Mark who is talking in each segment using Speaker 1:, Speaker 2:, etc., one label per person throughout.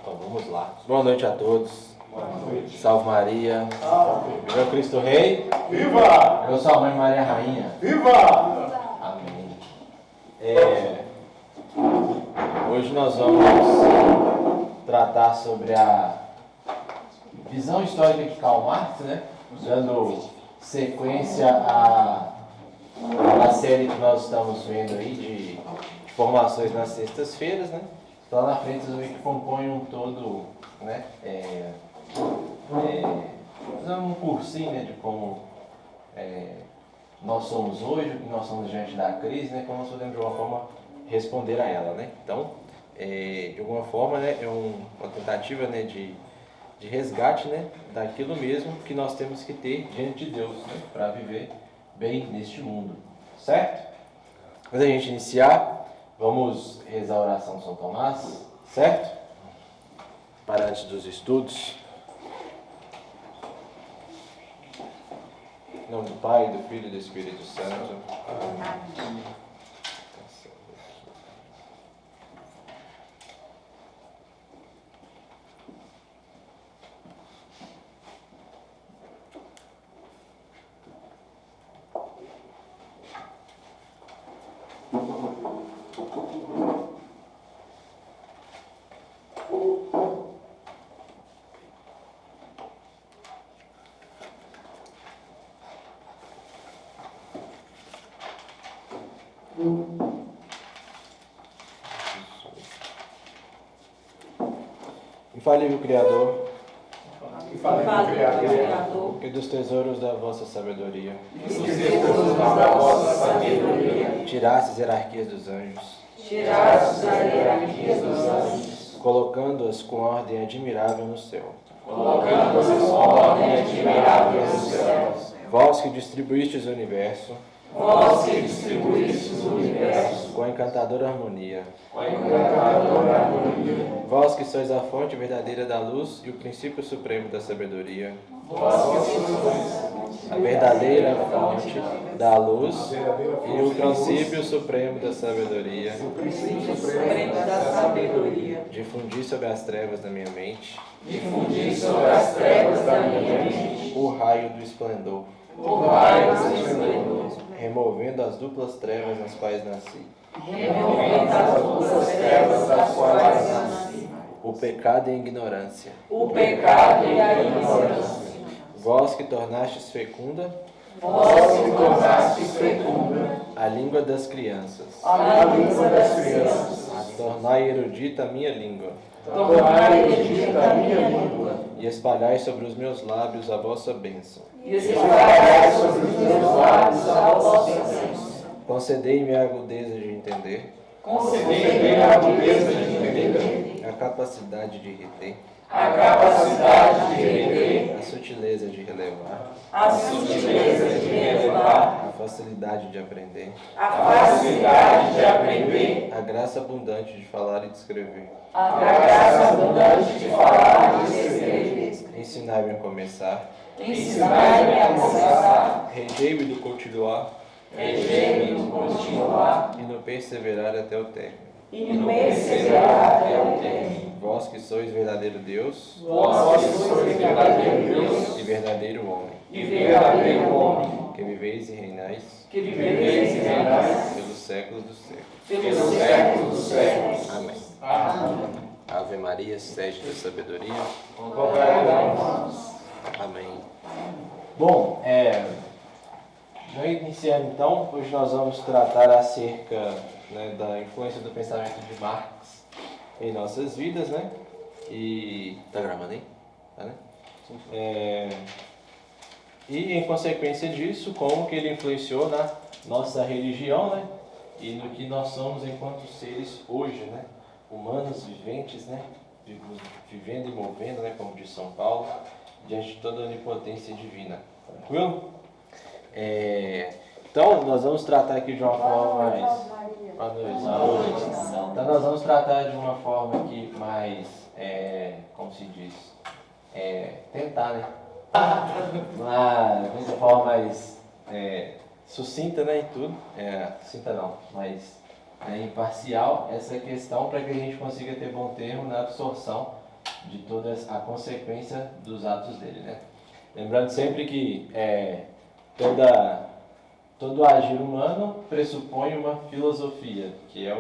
Speaker 1: Então vamos lá. Boa noite a todos. Boa noite. Salve Maria. Salve. Viva Cristo Rei. Viva! Eu sou a Mãe Maria Rainha. Viva! Amém. Hoje nós vamos tratar sobre a visão histórica de Karl Marx, né? Dando sequência à série que nós estamos vendo aí de formações nas sextas-feiras, né? Então lá na frente vocês veem que compõem um todo, né? Um cursinho, né, de como nós somos hoje, o que nós somos diante da crise, né? Como nós podemos de alguma forma responder a ela, né? Então, de alguma forma, né, é uma tentativa, né, de resgate, né, daquilo mesmo que nós temos que ter diante de Deus, né, para viver bem neste mundo, certo? Antes da gente iniciar, vamos rezar a oração de São Tomás, certo? Para antes dos estudos. Em nome do Pai, do Filho e do Espírito Santo. Amém. Infalível Criador, que dos tesouros da vossa sabedoria, tirastes hierarquias dos anjos, colocando-as com ordem admirável no céu. Vós que distribuístes o universo, com a encantadora harmonia. Vós que sois a fonte verdadeira da luz e o princípio supremo da sabedoria. A verdadeira fonte da luz e o princípio supremo da sabedoria. Difundi sobre as trevas da minha mente. O raio do esplendor. Removendo as duplas trevas nas quais nasci. O pecado e a ignorância. Vós que tornastes fecunda. A língua das crianças. Tornai erudita a minha língua. E espalhai sobre os meus lábios a vossa bênção. Concedei-me a agudeza de entender. A capacidade de reter. A sutileza de relevar. A facilidade de aprender. A graça abundante de falar e de escrever. Ensinai-me a começar. Regei-me do continuar. E no perseverar até o término. Vós que sois verdadeiro Deus. E verdadeiro homem. Que viveis e reinais. Pelos séculos dos séculos. Amém. Ave Maria, sede da sabedoria. Amém. Bom, já iniciando então, hoje nós vamos tratar acerca, né, da influência do pensamento de Marx em nossas vidas, né? E tá gravando aí? Tá, né? E em consequência disso, como que ele influenciou na nossa religião, né? E no que nós somos enquanto seres hoje, né? Humanos viventes, né? Vivendo e movendo, né? Como diz São Paulo, diante de toda a onipotência divina. Tranquilo? Então, nós vamos tratar aqui de uma forma mais... Boa noite. Então, nós vamos tratar de uma forma aqui mais... como se diz? Tentar, né? Mas, de uma forma mais sucinta, né, e tudo, sucinta não, mas imparcial essa questão para que a gente consiga ter bom termo na absorção de toda a consequência dos atos dele, né? Lembrando sempre que todo agir humano pressupõe uma filosofia, que é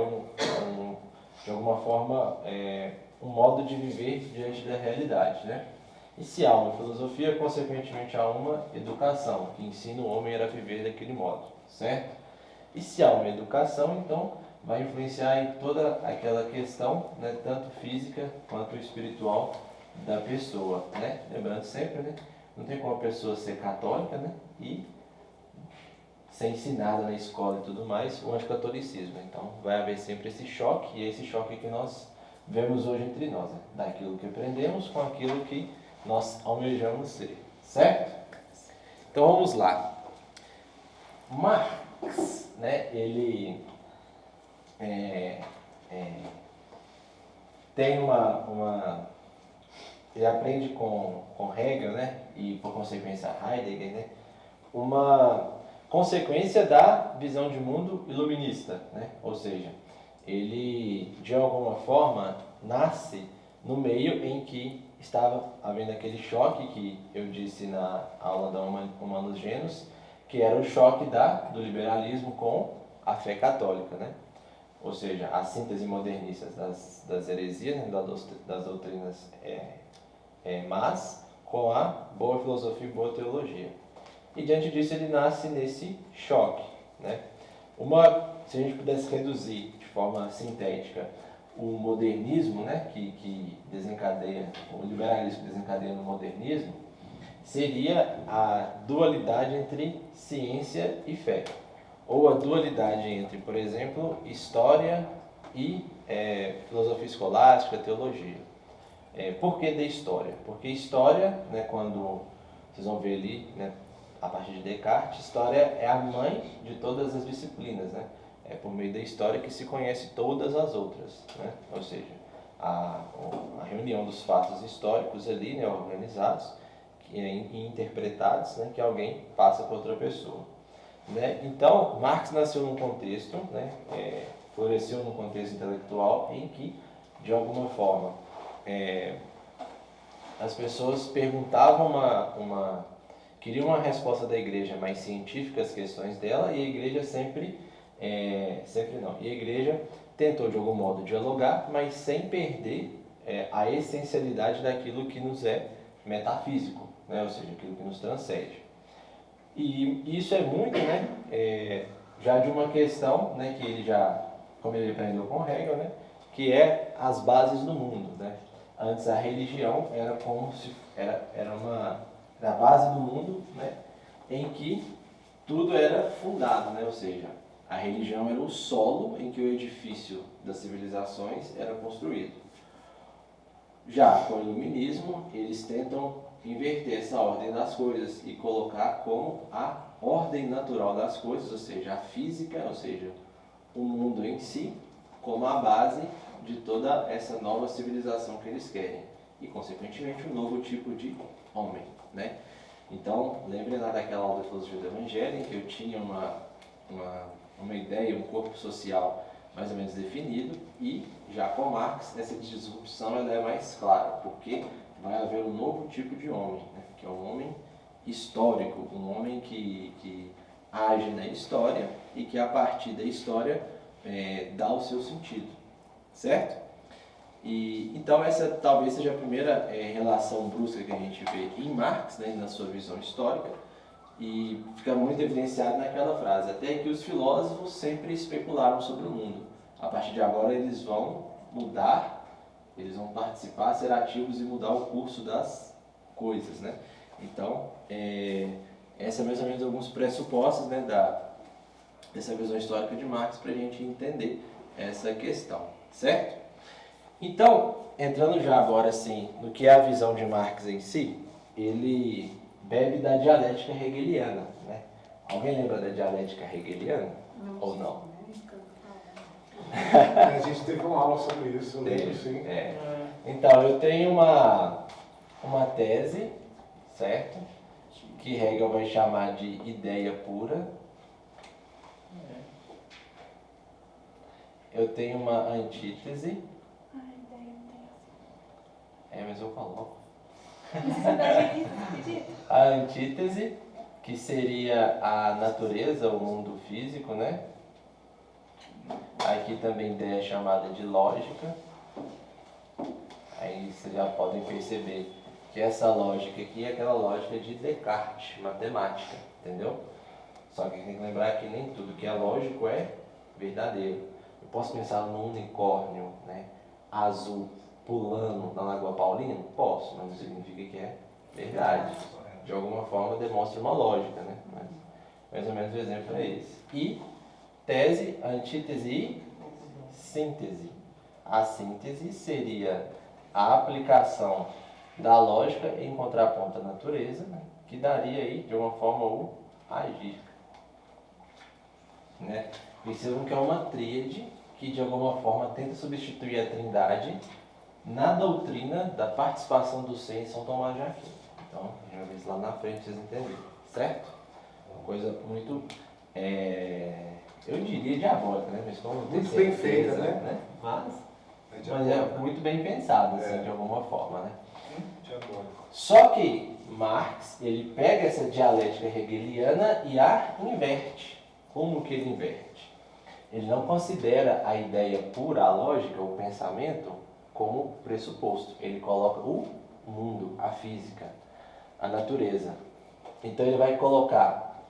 Speaker 1: de alguma forma um modo de viver diante da realidade, né? E se há uma filosofia, consequentemente há uma educação, que ensina o homem a viver daquele modo, certo? E se há uma educação, então vai influenciar em toda aquela questão, né, tanto física quanto espiritual da pessoa, né? Lembrando sempre, né, não tem como a pessoa ser católica, né, e ser ensinada na escola e tudo mais o anticatolicismo. Então vai haver sempre esse choque, e é esse choque que nós vemos hoje entre nós, né? Daquilo que aprendemos com aquilo que nós almejamos ser, certo? Então vamos lá. Marx, né, ele tem ele aprende com Hegel, né, e por consequência Heidegger, né, uma consequência da visão de mundo iluminista, né? Ou seja, ele de alguma forma nasce no meio em que estava havendo aquele choque que eu disse na aula da Humanus Genus, que era o choque do liberalismo com a fé católica, né? Ou seja, a síntese modernista das heresias, né, das doutrinas más, com a boa filosofia e boa teologia. E diante disso ele nasce nesse choque, né? Se a gente pudesse reduzir de forma sintética o modernismo, né, que desencadeia, o liberalismo que desencadeia no modernismo, seria a dualidade entre ciência e fé. Ou a dualidade entre, por exemplo, história e filosofia escolástica, teologia. Por que da história? Porque história, né, quando vocês vão ver ali, né, a partir de Descartes, história é a mãe de todas as disciplinas, né? É por meio da história que se conhece todas as outras, né? Ou seja, a reunião dos fatos históricos ali, né, organizados e interpretados, né, que alguém passa para outra pessoa, né? Então, Marx nasceu num contexto, né, floresceu num contexto intelectual em que, de alguma forma, as pessoas perguntavam queriam uma resposta da igreja mais científica às questões dela, e a igreja e a igreja tentou de algum modo dialogar, mas sem perder a essencialidade daquilo que nos é metafísico, né? Ou seja, aquilo que nos transcende. E isso é muito, né, já de uma questão, né, que como ele aprendeu com Hegel, né, que é as bases do mundo, né? Antes a religião era como se era a base do mundo, né, em que tudo era fundado, né? Ou seja, a religião era o solo em que o edifício das civilizações era construído. Já com o iluminismo, eles tentam inverter essa ordem das coisas e colocar como a ordem natural das coisas, ou seja, a física, ou seja, o mundo em si, como a base de toda essa nova civilização que eles querem. E, consequentemente, um novo tipo de homem, né? Então, lembre lá daquela aula da filosofia do Evangelho, em que eu tinha uma ideia, um corpo social mais ou menos definido, e já com Marx, essa disrupção ela é mais clara, porque vai haver um novo tipo de homem, né? Que é um homem histórico, um homem que age na história e que a partir da história dá o seu sentido, certo? Então essa talvez seja a primeira relação brusca que a gente vê em Marx, né, na sua visão histórica, e fica muito evidenciado naquela frase: até que os filósofos sempre especularam sobre o mundo. A partir de agora eles vão mudar, eles vão participar, ser ativos e mudar o curso das coisas, né? Então, essa é mais ou menos alguns pressupostos, né, dessa visão histórica de Marx para a gente entender essa questão, certo? Então, entrando já agora assim no que é a visão de Marx em si, ele bebe da dialética hegeliana, né? Alguém lembra da dialética hegeliana?
Speaker 2: Não,
Speaker 1: ou não?
Speaker 2: A gente teve uma aula sobre isso, eu lembro, sim.
Speaker 1: Então, eu tenho uma tese, certo? Que Hegel vai chamar de ideia pura, eu tenho uma antítese.
Speaker 3: Ai, daí eu tenho.
Speaker 1: Mas eu coloco.
Speaker 3: Necessidade de
Speaker 1: A antítese, que seria a natureza, o mundo físico, né? Aqui também é chamada de lógica. Aí vocês já podem perceber que essa lógica aqui é aquela lógica de Descartes, matemática, entendeu? Só que tem que lembrar que nem tudo que é lógico é verdadeiro. Eu posso pensar num unicórnio, né, azul pulando na Lagoa Paulina? Posso, mas não significa que é verdade. De alguma forma demonstra uma lógica, né? Mas mais ou menos o exemplo é esse. E tese, antítese e síntese. A síntese seria a aplicação da lógica em contraponto à natureza, né, que daria aí, de alguma forma, o agir. Né? Percebam que é uma tríade que, de alguma forma, tenta substituir a trindade na doutrina da participação do ser em São Tomás de Aquino. Então, a gente vai ver isso lá na frente, vocês entenderem, certo? Uma coisa muito, eu diria diabólica, né? Mas como
Speaker 2: Muito bem feita, né?
Speaker 1: Mas é muito bem pensado, assim, de alguma forma, né?
Speaker 2: Diabólico.
Speaker 1: Só que Marx, ele pega essa dialética hegeliana e a inverte. Como que ele inverte? Ele não considera a ideia pura, a lógica, o pensamento, como pressuposto. Ele coloca o mundo, a física, a natureza. Então ele vai colocar,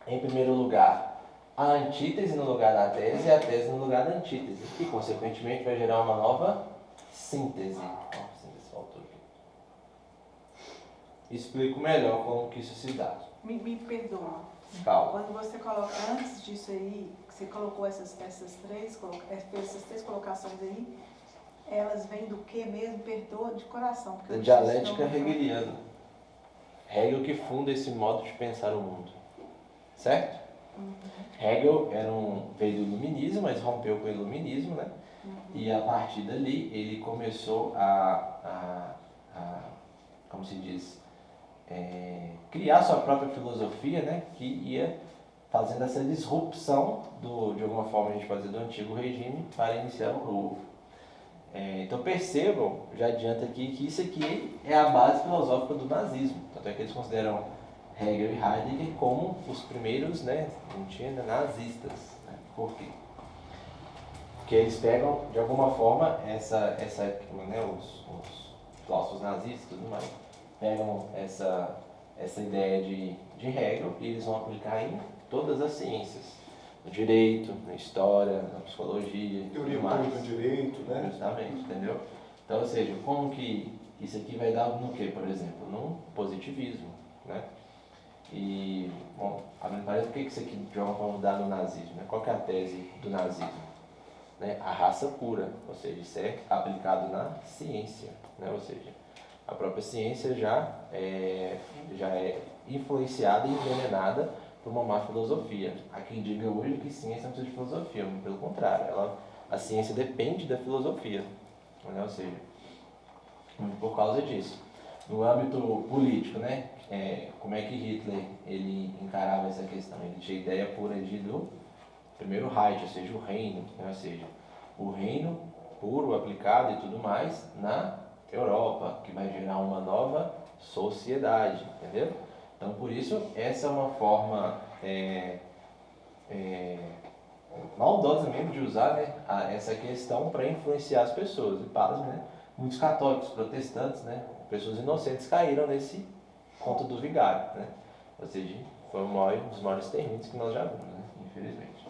Speaker 1: em primeiro lugar, a antítese no lugar da tese e a tese no lugar da antítese. E, consequentemente, vai gerar uma nova síntese. Síntese faltou aqui. Explico melhor como que isso se dá.
Speaker 4: Me perdoa.
Speaker 1: Calma.
Speaker 4: Quando você coloca, antes disso aí, que você colocou essas três colocações aí, elas vêm do que mesmo? Perdoa de coração.
Speaker 1: Da dialética hegeliana. Hegel que funda esse modo de pensar o mundo. Certo? Hegel veio do iluminismo, mas rompeu com o iluminismo, né? E a partir dali ele começou como se diz, criar sua própria filosofia, né? Que ia fazendo essa disrupção de alguma forma a gente pode dizer, do antigo regime para iniciar um novo. Então percebam, já adianta aqui, que isso aqui é a base filosófica do nazismo. Tanto é que eles consideram Hegel e Heidegger como os primeiros, né, não tinha ainda nazistas. Né? Por quê? Porque eles pegam, de alguma forma, os filósofos nazistas e tudo mais, pegam essa ideia de Hegel e eles vão aplicar em todas as ciências. No direito, na história, na psicologia,
Speaker 2: teoria
Speaker 1: do
Speaker 2: direito, né?
Speaker 1: Justamente, entendeu? Então, ou seja, como que isso aqui vai dar no quê, por exemplo? No positivismo, né? E, bom, a mim parece o que isso aqui de alguma forma dá no nazismo, né? Qual que é a tese do nazismo? Né? A raça pura, ou seja, isso é aplicado na ciência, né? Ou seja, a própria ciência já é influenciada e envenenada por uma má filosofia. Há quem diga hoje que ciência não precisa de filosofia, mas pelo contrário, a ciência depende da filosofia, né? Ou seja, por causa disso. No âmbito político, né? Como é que Hitler ele encarava essa questão? Ele tinha ideia pura do primeiro Reich, ou seja, o reino, né? Ou seja, o reino puro, aplicado e tudo mais na Europa, que vai gerar uma nova sociedade, entendeu? Então, por isso, essa é uma forma maldosa mesmo de usar, né, essa questão para influenciar as pessoas. E pasme, né, muitos católicos, protestantes, né, pessoas inocentes caíram nesse conto do vigário, né? Ou seja, foi um dos maiores termos que nós já vimos, né, infelizmente.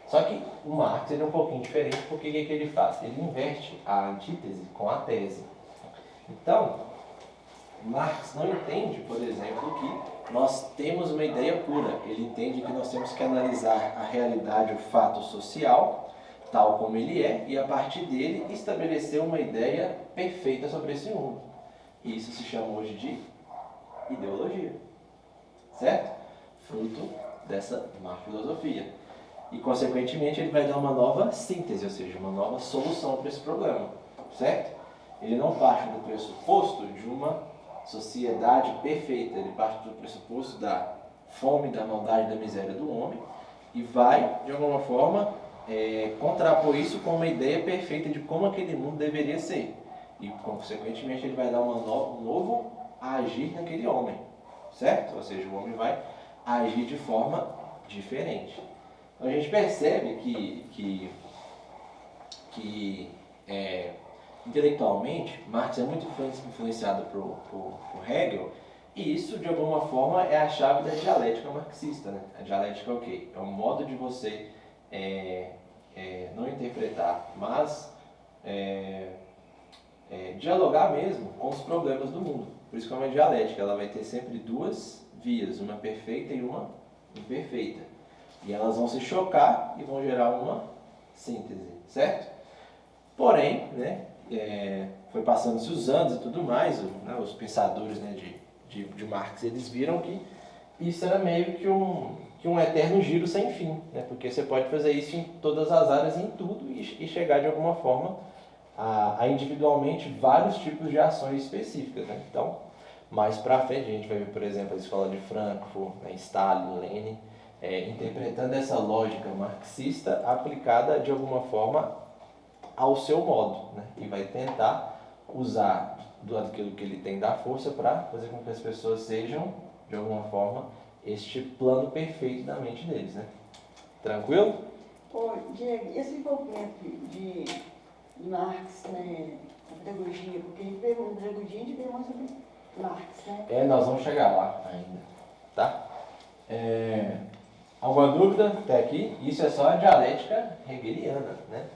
Speaker 1: Só que o Marx ele é um pouquinho diferente, porque o que ele faz? Ele inverte a antítese com a tese. Então, Marx não entende, por exemplo, que nós temos uma ideia pura. Ele entende que nós temos que analisar a realidade, o fato social, tal como ele é, e a partir dele estabelecer uma ideia perfeita sobre esse mundo. E isso se chama hoje de ideologia. Certo? Fruto dessa má filosofia. E, consequentemente, ele vai dar uma nova síntese, ou seja, uma nova solução para esse problema. Certo? Ele não parte do pressuposto de uma sociedade perfeita, ele parte do pressuposto da fome, da maldade, da miséria do homem e vai, de alguma forma, contrapor isso com uma ideia perfeita de como aquele mundo deveria ser. E, consequentemente, ele vai dar um novo agir naquele homem, certo? Ou seja, o homem vai agir de forma diferente. Então, a gente percebe que intelectualmente, Marx é muito influenciado por Hegel, e isso, de alguma forma, é a chave da dialética marxista, né? A dialética é o quê? É um modo de você não interpretar, mas dialogar mesmo com os problemas do mundo. Por isso que é uma dialética, ela vai ter sempre duas vias, uma perfeita e uma imperfeita. E elas vão se chocar e vão gerar uma síntese, certo? Porém, né, foi passando-se os anos e tudo mais, os pensadores, né, de Marx, eles viram que isso era meio que um eterno giro sem fim, né, porque você pode fazer isso em todas as áreas, em tudo, e chegar de alguma forma a individualmente vários tipos de ações específicas, né? Então, mais para frente, a gente vai ver, por exemplo, a escola de Frankfurt, né, Stalin, Lenin, interpretando essa lógica marxista aplicada de alguma forma ao seu modo, né? E vai tentar usar daquilo que ele tem da força para fazer com que as pessoas sejam, de alguma forma, este plano perfeito da mente deles, né? Tranquilo?
Speaker 5: Ô, Diego, esse envolvimento de Marx, né, na pedagogia, porque a gente pergunta pedagogia, a gente pergunta sobre Marx, né?
Speaker 1: Nós vamos chegar lá ainda, tá? Alguma dúvida até aqui? Isso é só a dialética hegeliana, né?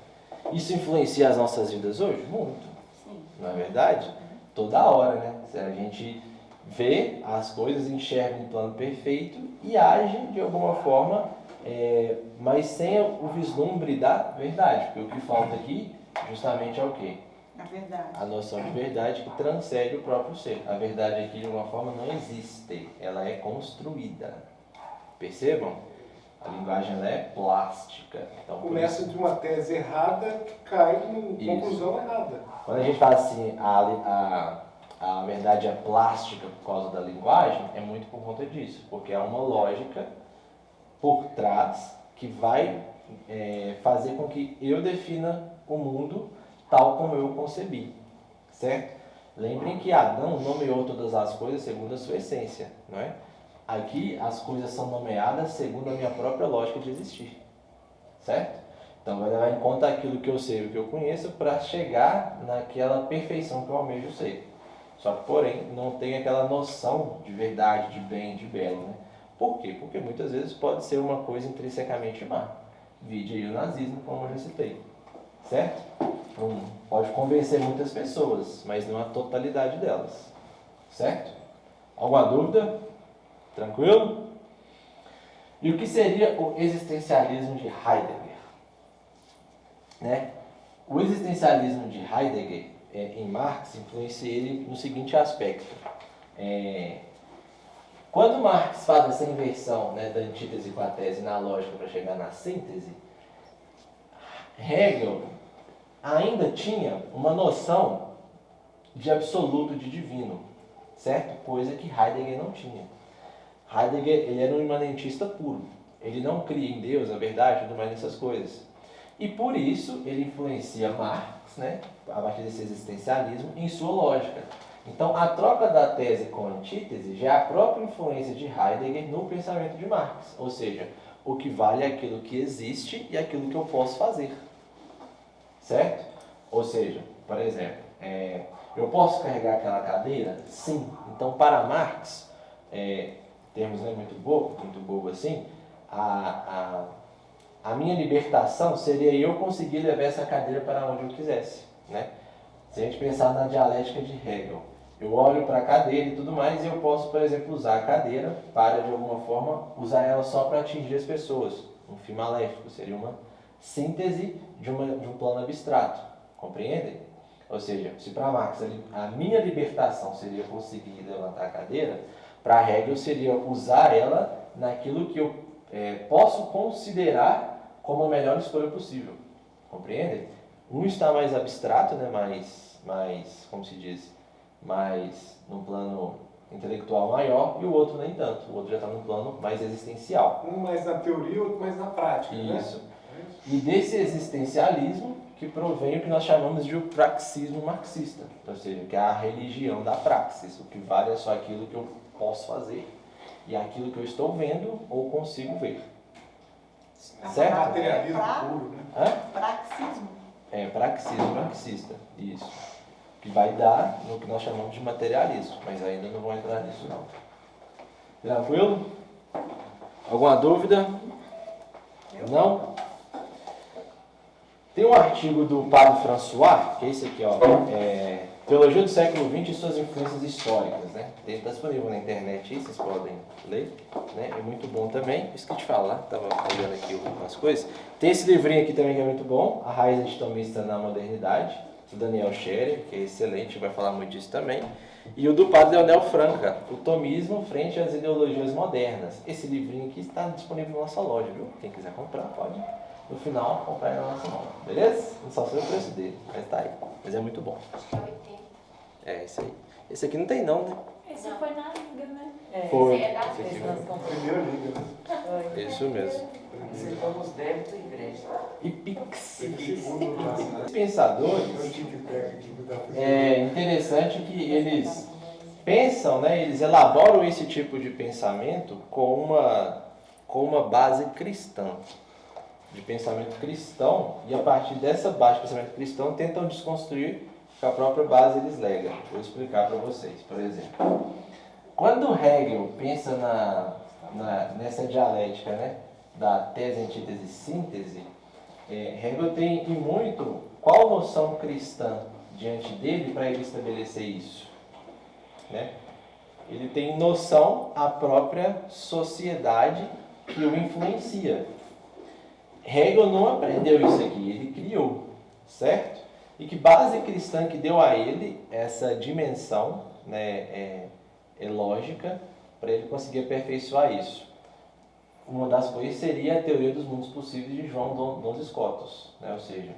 Speaker 1: Isso influencia as nossas vidas hoje? Muito.
Speaker 5: Sim.
Speaker 1: Não é verdade? Toda hora, né? A gente vê as coisas, enxerga um plano perfeito e age de alguma forma, mas sem o vislumbre da verdade. Porque o que falta aqui justamente é o quê?
Speaker 4: A verdade.
Speaker 1: A noção de verdade que transcende o próprio ser. A verdade aqui, de alguma forma, não existe. Ela é construída. Percebam? A linguagem ela é plástica. Então,
Speaker 2: Começa de uma tese errada que cai numa conclusão errada.
Speaker 1: Quando a gente fala assim, a verdade é plástica por causa da linguagem, é muito por conta disso. Porque há uma lógica por trás que vai fazer com que eu defina o mundo tal como eu concebi, certo? Lembrem que Adão nomeou todas as coisas segundo a sua essência, não é? Aqui as coisas são nomeadas segundo a minha própria lógica de existir, certo? Então vai levar em conta aquilo que eu sei, o que eu conheço, para chegar naquela perfeição que eu almejo ser. Só que, porém, não tem aquela noção de verdade, de bem, de belo, né? Por quê? Porque muitas vezes pode ser uma coisa intrinsecamente má. Vide aí o nazismo, como eu já citei. Certo? Pode convencer muitas pessoas, mas não a totalidade delas. Certo? Alguma dúvida? Tranquilo? E o que seria o existencialismo de Heidegger? Né? O existencialismo de Heidegger, em Marx, influencia ele no seguinte aspecto. Quando Marx faz essa inversão, né, da antítese com a tese na lógica para chegar na síntese, Hegel ainda tinha uma noção de absoluto, de divino, certo? Coisa que Heidegger não tinha. Heidegger, ele era um imanentista puro. Ele não cria em Deus, a verdade, tudo mais nessas coisas. E por isso ele influencia Marx, né, a partir desse existencialismo, em sua lógica. Então, a troca da tese com a antítese já é a própria influência de Heidegger no pensamento de Marx. Ou seja, o que vale é aquilo que existe e aquilo que eu posso fazer. Certo? Ou seja, por exemplo, eu posso carregar aquela cadeira? Sim. Então, para Marx, termos muito bobo assim, a minha libertação seria eu conseguir levar essa cadeira para onde eu quisesse, né? Se a gente pensar na dialética de Hegel, eu olho para a cadeira e tudo mais e eu posso, por exemplo, usar a cadeira para, de alguma forma, usar ela só para atingir as pessoas. Um fim maléfico, seria uma síntese de um plano abstrato, compreendem? Ou seja, se para Marx a minha libertação seria conseguir levantar a cadeira, para Hegel seria usar ela naquilo que eu posso considerar como a melhor escolha possível, compreendem? Um está mais abstrato, né, mais, como se diz, mais num plano intelectual maior, e o outro nem tanto. O outro já está num plano mais existencial.
Speaker 2: Um mais na teoria, outro mais na prática,
Speaker 1: Isso.
Speaker 2: né?
Speaker 1: E desse existencialismo que provém o que nós chamamos de o praxismo marxista, ou seja, que é a religião da praxis. O que vale é só aquilo que eu posso fazer e aquilo que eu estou vendo ou consigo ver. Certo?
Speaker 2: Materialismo puro, né?
Speaker 1: Hã?
Speaker 4: Praxismo.
Speaker 1: É, praxismo marxista, isso. Que vai dar no que nós chamamos de materialismo, mas ainda não vou entrar nisso não. Tranquilo? Alguma dúvida? Não? Tem um artigo do Padre François, que é esse aqui, ó, Teologia do século XX e suas influências históricas, né? Ele está disponível na internet aí, vocês podem ler, né? É muito bom também. Isso que eu te falar, estava olhando aqui algumas coisas. Tem esse livrinho aqui também que é muito bom, A Raiz Antitomista na Modernidade, do Daniel Scherer, que é excelente, vai falar muito disso também. E o do Padre Leonel Franca, O Tomismo frente às ideologias modernas. Esse livrinho aqui está disponível na nossa loja, viu? Quem quiser comprar, pode, no final, comprar na nossa mão, beleza? Não só sei o preço dele, mas tá aí. Mas é muito bom. É, esse aí. Esse aqui não tem não, né?
Speaker 3: Esse foi na liga, né?
Speaker 1: Foi.
Speaker 3: Esse é da
Speaker 1: Esse aqui
Speaker 3: liga.
Speaker 1: foi.
Speaker 2: Primeira liga, né?
Speaker 1: Isso mesmo.
Speaker 6: Aceitamos débito e igreja.
Speaker 1: E Pix.
Speaker 2: Segundo já,
Speaker 1: Os pensadores,
Speaker 2: eu tive técnico da
Speaker 1: é interessante que eles pensam, né, eles elaboram esse tipo de pensamento com uma base cristã, de pensamento cristão, e a partir dessa base de pensamento cristão tentam desconstruir com a própria base eles legam. Vou explicar para vocês, por exemplo. Quando Hegel pensa nessa dialética, né, da tese, antítese e síntese, Hegel tem em muito qual noção cristã diante dele para ele estabelecer isso, né? Ele tem noção a própria sociedade que o influencia. Hegel não aprendeu isso aqui, ele criou, certo? E que base cristã que deu a ele essa dimensão, né, lógica para ele conseguir aperfeiçoar isso? Uma das coisas seria a teoria dos mundos possíveis de João Duns Scotus, né? Ou seja,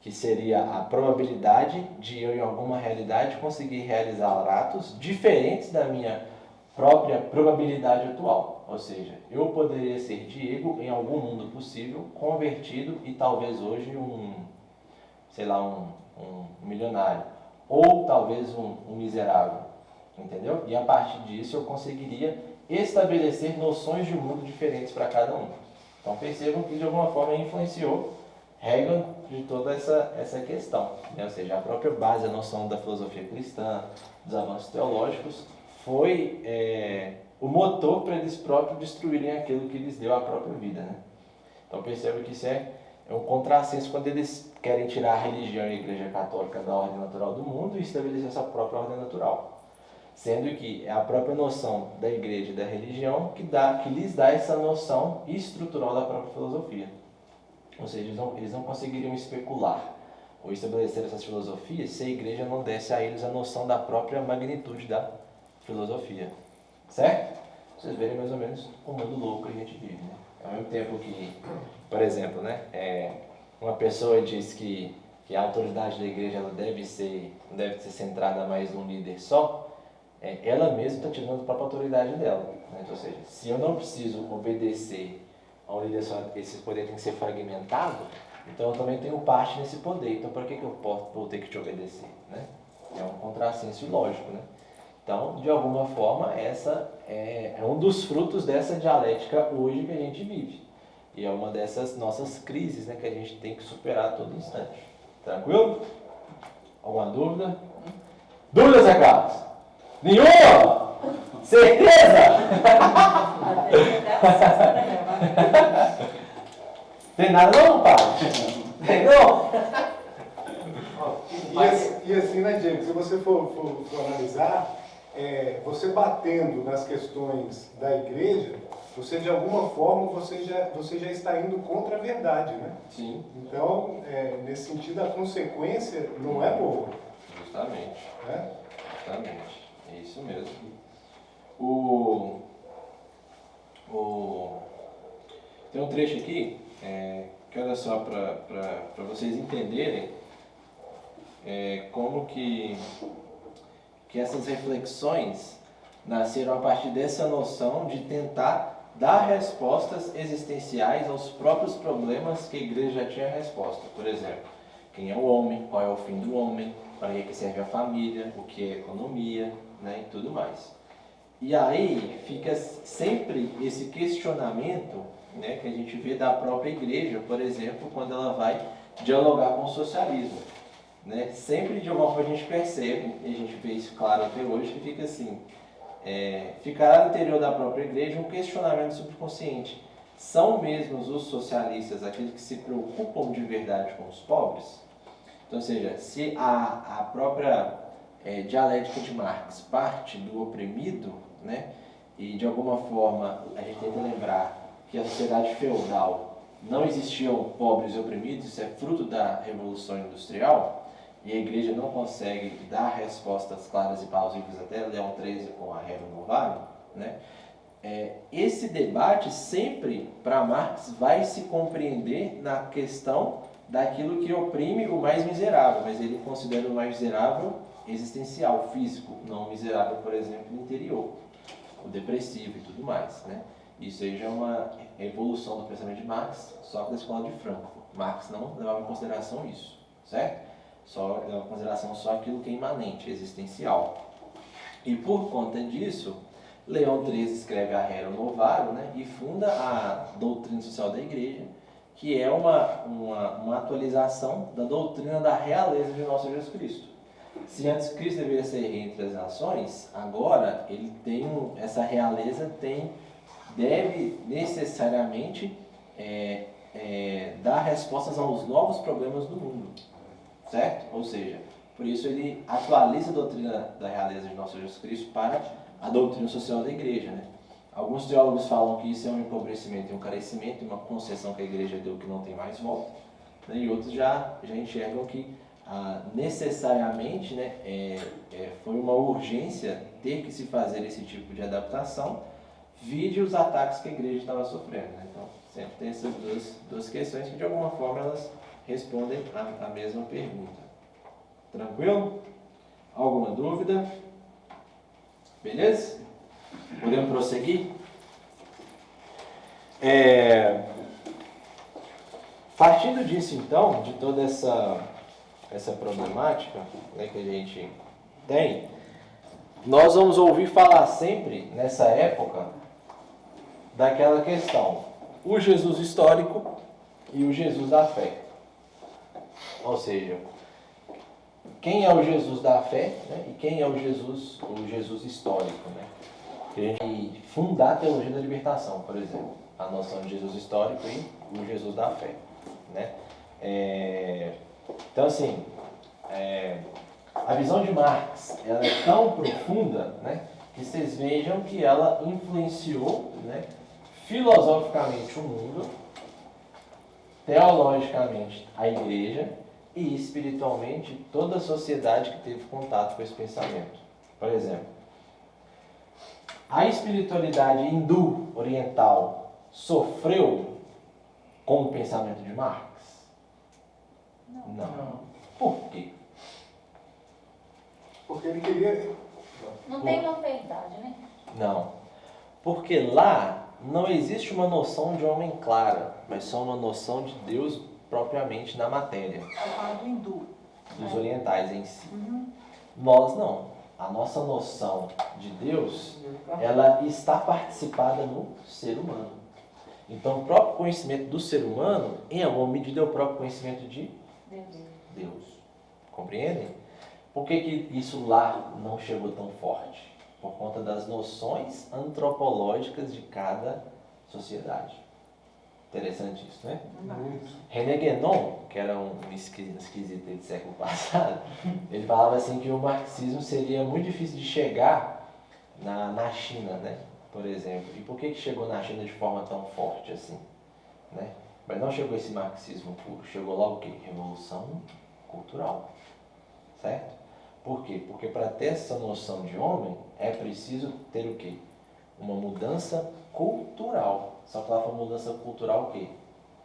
Speaker 1: que seria a probabilidade de eu em alguma realidade conseguir realizar atos diferentes da minha própria probabilidade atual. Ou seja, eu poderia ser Diego em algum mundo possível, convertido e talvez hoje um milionário, ou talvez um miserável, entendeu? E a partir disso eu conseguiria estabelecer noções de mundo diferentes para cada um. Então percebam que de alguma forma influenciou Hegel de toda essa questão, né? Ou seja, a própria base, a noção da filosofia cristã, dos avanços teológicos, foi o motor para eles próprios destruírem aquilo que lhes deu a própria vida, né? Então percebam que isso é um contrassenso quando eles querem tirar a religião e a Igreja Católica da ordem natural do mundo e estabelecer essa própria ordem natural. Sendo que é a própria noção da igreja e da religião que lhes dá essa noção estrutural da própria filosofia. Ou seja, eles não conseguiriam especular ou estabelecer essas filosofias se a igreja não desse a eles a noção da própria magnitude da filosofia. Certo? Vocês verem mais ou menos o mundo louco que a gente vive, né? Ao mesmo tempo que, por exemplo, né, uma pessoa diz que a autoridade da igreja ela não deve ser centrada mais num líder só, ela mesma está tirando a própria autoridade dela, né? Ou seja, se eu não preciso obedecer a um líder só, esse poder tem que ser fragmentado, então eu também tenho parte nesse poder, então para que eu vou ter que te obedecer, né? É um contrassenso lógico, né? Então, de alguma forma, essa é um dos frutos dessa dialética hoje que a gente vive. E é uma dessas nossas crises, né, que a gente tem que superar a todo instante. Tranquilo? Alguma dúvida? Dúvidas, Zé Carlos? Nenhuma? Certeza? Tem nada não, pai? Tem não?
Speaker 2: E assim, né, Diego, se você for analisar, você batendo nas questões da igreja, você de alguma forma você já está indo contra a verdade, né?
Speaker 1: Sim.
Speaker 2: Então, nesse sentido, a consequência não é boa.
Speaker 1: Justamente.
Speaker 2: Né?
Speaker 1: Justamente. É isso mesmo. Tem um trecho aqui, que olha só, para vocês entenderem como que essas reflexões nasceram a partir dessa noção de tentar dar respostas existenciais aos próprios problemas que a igreja já tinha resposta. Por exemplo, quem é o homem, qual é o fim do homem, para que serve a família, o que é economia, né, e tudo mais. E aí fica sempre esse questionamento, né, que a gente vê da própria igreja, por exemplo, quando ela vai dialogar com o socialismo. Né? Sempre de alguma forma a gente percebe, e a gente vê isso claro até hoje, que fica assim, ficará no interior da própria igreja um questionamento subconsciente. São mesmos os socialistas aqueles que se preocupam de verdade com os pobres? Então, ou seja, se a própria dialética de Marx parte do oprimido, né, e de alguma forma a gente tem que lembrar que a sociedade feudal não existiam pobres e oprimidos, isso é fruto da Revolução Industrial, e a igreja não consegue dar respostas claras e plausíveis até Leão XIII com a Rerum Novarum, né? Esse debate sempre, para Marx, vai se compreender na questão daquilo que oprime o mais miserável, mas ele considera o mais miserável existencial, físico, não o miserável, por exemplo, interior, o depressivo e tudo mais, né? Isso aí já é uma evolução do pensamento de Marx, só que da escola de Frankfurt. Marx não levava em consideração isso, certo? Só leva em consideração só aquilo que é imanente, existencial. E por conta disso, Leão XIII escreve a Rerum Novarum, né, e funda a doutrina social da igreja, que é uma atualização da doutrina da realeza de nosso Jesus Cristo. Se antes Cristo deveria ser rei entre as nações, agora ele tem essa realeza deve necessariamente dar respostas aos novos problemas do mundo, certo? Ou seja, por isso ele atualiza a doutrina da realeza de nosso Jesus Cristo para a doutrina social da igreja, né? Alguns teólogos falam que isso é um empobrecimento e um carecimento, uma concessão que a igreja deu que não tem mais volta, né? E outros já enxergam que necessariamente, né, foi uma urgência ter que se fazer esse tipo de adaptação, vide os ataques que a igreja estava sofrendo, né? Então, sempre tem essas duas questões que, de alguma forma, elas respondem a mesma pergunta. Tranquilo? Alguma dúvida? Beleza? Podemos prosseguir? Partindo disso, então, de toda essa problemática, né, que a gente tem, nós vamos ouvir falar sempre, nessa época, daquela questão, o Jesus histórico e o Jesus da fé. Ou seja, quem é o Jesus da fé, né, e quem é o Jesus histórico, né? E fundar a teologia da libertação, por exemplo, a noção de Jesus histórico e o Jesus da fé, né? Então, assim, a visão de Marx, ela é tão profunda, né, que vocês vejam que ela influenciou, né, filosoficamente o mundo, teologicamente a igreja e espiritualmente toda a sociedade que teve contato com esse pensamento. Por exemplo, a espiritualidade hindu oriental sofreu com o pensamento de Marx? Não. Por quê?
Speaker 2: Porque ele queria...
Speaker 7: Não tem uma verdade, né?
Speaker 1: Não. Porque lá não existe uma noção de homem clara, mas só uma noção de Deus propriamente na matéria.
Speaker 4: Eu falo do hindu.
Speaker 1: Dos orientais em si. Nós não. A nossa noção de Deus, ela está participada no ser humano. Então, o próprio conhecimento do ser humano, em alguma medida, é o próprio conhecimento de Deus. Compreendem? Por que isso lá não chegou tão forte? Por conta das noções antropológicas de cada sociedade. Interessante isso, né?
Speaker 2: Muito.
Speaker 1: René Guénon, que era um esquisito do século passado, ele falava assim que o marxismo seria muito difícil de chegar na China, né? Por exemplo. E por que chegou na China de forma tão forte assim? Né? Mas não chegou esse marxismo puro, chegou logo o quê? Revolução cultural. Certo? Por quê? Porque para ter essa noção de homem, é preciso ter o quê? Uma mudança cultural. Só que lá foi uma mudança cultural o quê?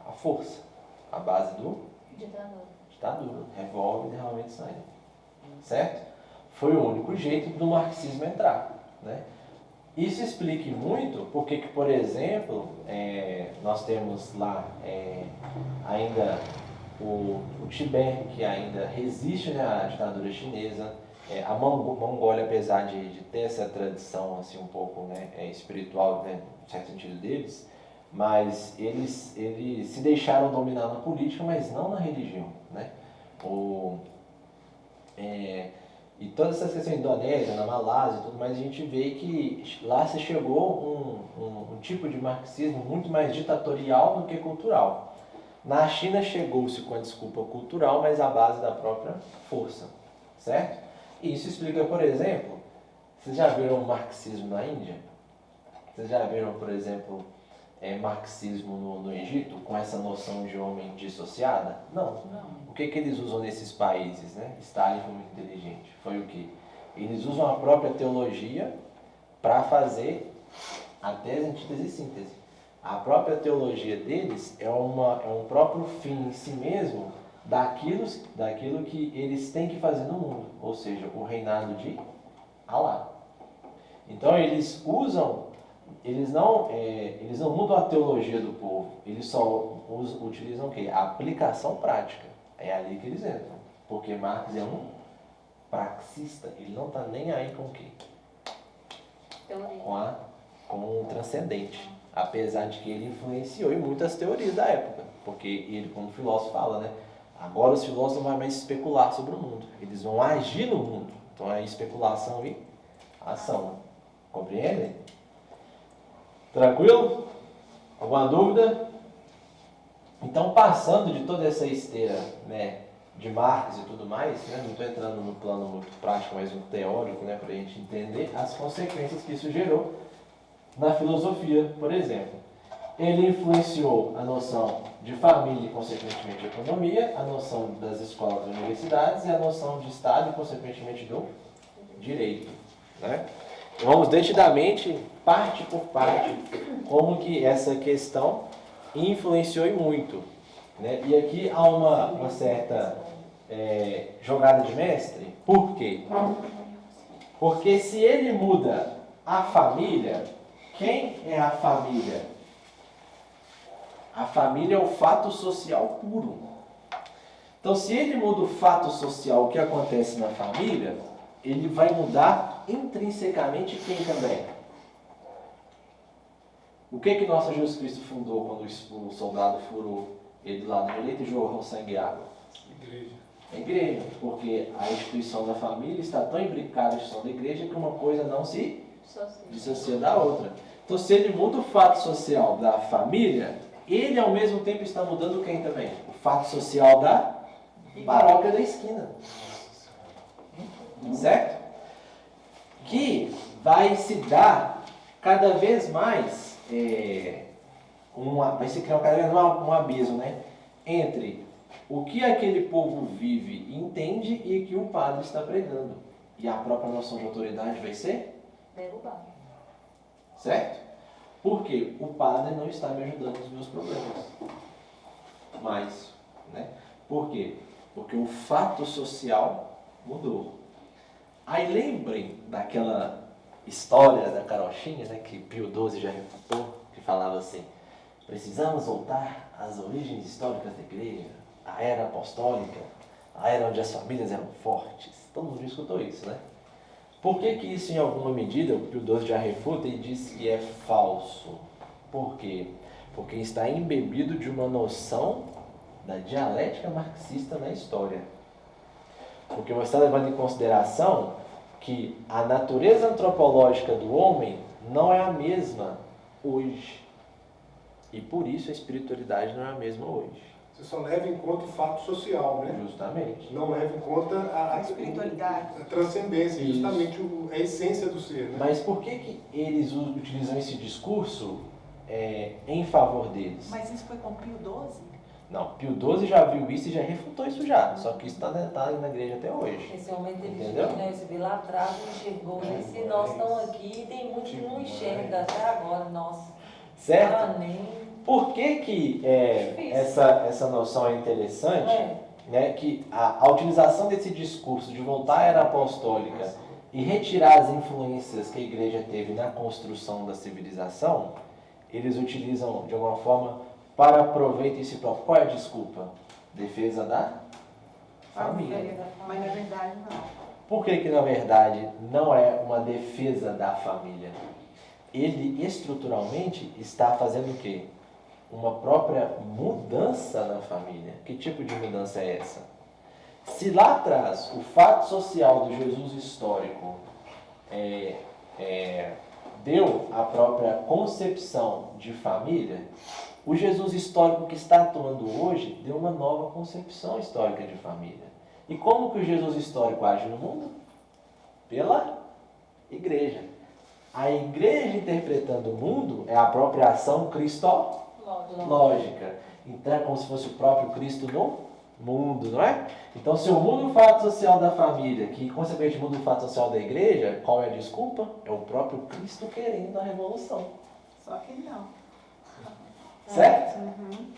Speaker 1: A força. A base do ditadura. Revólver e derramamento de sangue. Certo? Foi o único jeito do marxismo entrar. Né? Isso explica muito porque que, por exemplo, nós temos lá ainda o Tibete, que ainda resiste, né, à ditadura chinesa. A Mongólia, apesar de ter essa tradição assim, um pouco, né, espiritual, né, no certo sentido deles, mas eles se deixaram dominar na política, mas não na religião. Né? E todas essas questões, Indonésia, na Malásia e tudo mais, a gente vê que lá se chegou um tipo de marxismo muito mais ditatorial do que cultural. Na China chegou-se com a desculpa cultural, mas à base da própria força, certo? E isso explica, por exemplo, vocês já viram o marxismo na Índia? Vocês já viram, por exemplo, marxismo no Egito, com essa noção de homem dissociada? Não. O que eles usam nesses países, né? Stalin foi muito inteligente. Foi o quê? Eles usam a própria teologia para fazer até as antítese e síntese. A própria teologia deles é um próprio fim em si mesmo daquilo que eles têm que fazer no mundo, ou seja, o reinado de Alá. Então eles não mudam a teologia do povo, eles só utilizam o quê? A aplicação prática. É ali que eles entram, porque Marx é um praxista, ele não está nem aí com o quê? Com o transcendente, apesar de que ele influenciou em muitas teorias da época, porque ele, como filósofo, fala, né? Agora os filósofos não vão mais especular sobre o mundo, eles vão agir no mundo. Então é especulação e ação. Compreendem? Tranquilo? Alguma dúvida? Então, passando de toda essa esteira, né, de Marx e tudo mais, né, não estou entrando no plano muito prático, mas no teórico, né, para a gente entender as consequências que isso gerou na filosofia, por exemplo. Ele influenciou a noção de família e, consequentemente, de economia, a noção das escolas e universidades e a noção de Estado e, consequentemente, do direito. Né? Vamos detidamente, parte por parte, como que essa questão influenciou e muito. Né? E aqui há uma certa jogada de mestre. Por quê? Porque se ele muda a família, quem é a família? A família é o fato social puro. Então, se ele muda o fato social, o que acontece na família, ele vai mudar intrinsecamente quem também? O que nosso Jesus Cristo fundou quando o soldado furou ele do lado direito e jogou sangue e água?
Speaker 2: Igreja.
Speaker 1: A igreja, porque a instituição da família está tão imbricada à instituição da igreja que uma coisa não se dissocia da outra. Então, se ele muda o fato social da família, ele ao mesmo tempo está mudando quem também? O fato social da paróquia da esquina. Certo? Que vai se dar cada vez mais, vai se criar cada vez mais um abismo, né? Entre o que aquele povo vive e entende e que o padre está pregando. E a própria noção de autoridade vai ser
Speaker 7: derrubada.
Speaker 1: Certo? Porque o padre não está me ajudando nos meus problemas. Mas, né? Por quê? Porque o fato social mudou. Aí lembrem daquela história da carochinha, né, que Pio XII já refutou, que falava assim: precisamos voltar às origens históricas da igreja, a era apostólica, a era onde as famílias eram fortes. Todo mundo já escutou isso, né? Por que isso, em alguma medida, o Pio XII já refuta e diz que é falso? Por quê? Porque está embebido de uma noção da dialética marxista na história. Porque você está levando em consideração que a natureza antropológica do homem não é a mesma hoje. E por isso a espiritualidade não é a mesma hoje.
Speaker 2: Você só leva em conta o fato social, né?
Speaker 1: Justamente.
Speaker 2: Não leva em conta a
Speaker 4: espiritualidade.
Speaker 2: A transcendência,
Speaker 1: Isso.
Speaker 2: justamente a essência do ser. Né?
Speaker 1: Mas por que eles utilizam esse discurso em favor deles?
Speaker 4: Mas isso foi com Pio XII?
Speaker 1: Não, Pio XII já viu isso e já refutou isso já. Só que isso está na igreja até hoje.
Speaker 6: Esse homem inteligente,
Speaker 1: Entendeu?
Speaker 6: né? Esse veio lá atrás, não enxergou. Esse nós estamos aqui, tem muitos que não enxergam até agora, nossa.
Speaker 1: Certo?
Speaker 6: Nem...
Speaker 1: Por que essa noção é interessante? Né, que a utilização desse discurso de voltar à era apostólica e retirar as influências que a igreja teve na construção da civilização, eles utilizam de alguma forma para proveito em si próprio. Qual é a desculpa? Defesa da família.
Speaker 4: Mas na verdade não.
Speaker 1: Por que na verdade não é uma defesa da família? Ele estruturalmente está fazendo o quê? Uma própria mudança na família. Que tipo de mudança é essa? Se lá atrás o fato social do Jesus histórico deu a própria concepção de família, o Jesus histórico que está atuando hoje deu uma nova concepção histórica de família. E como que o Jesus histórico age no mundo? Pela igreja. A igreja interpretando o mundo é a própria ação cristológica. Então é como se fosse o próprio Cristo no mundo, não é? Então se eu mudo o fato social da família, que consequentemente muda o fato social da igreja, qual é a desculpa? É o próprio Cristo querendo a revolução.
Speaker 4: Só que não.
Speaker 1: Certo?
Speaker 4: Uhum.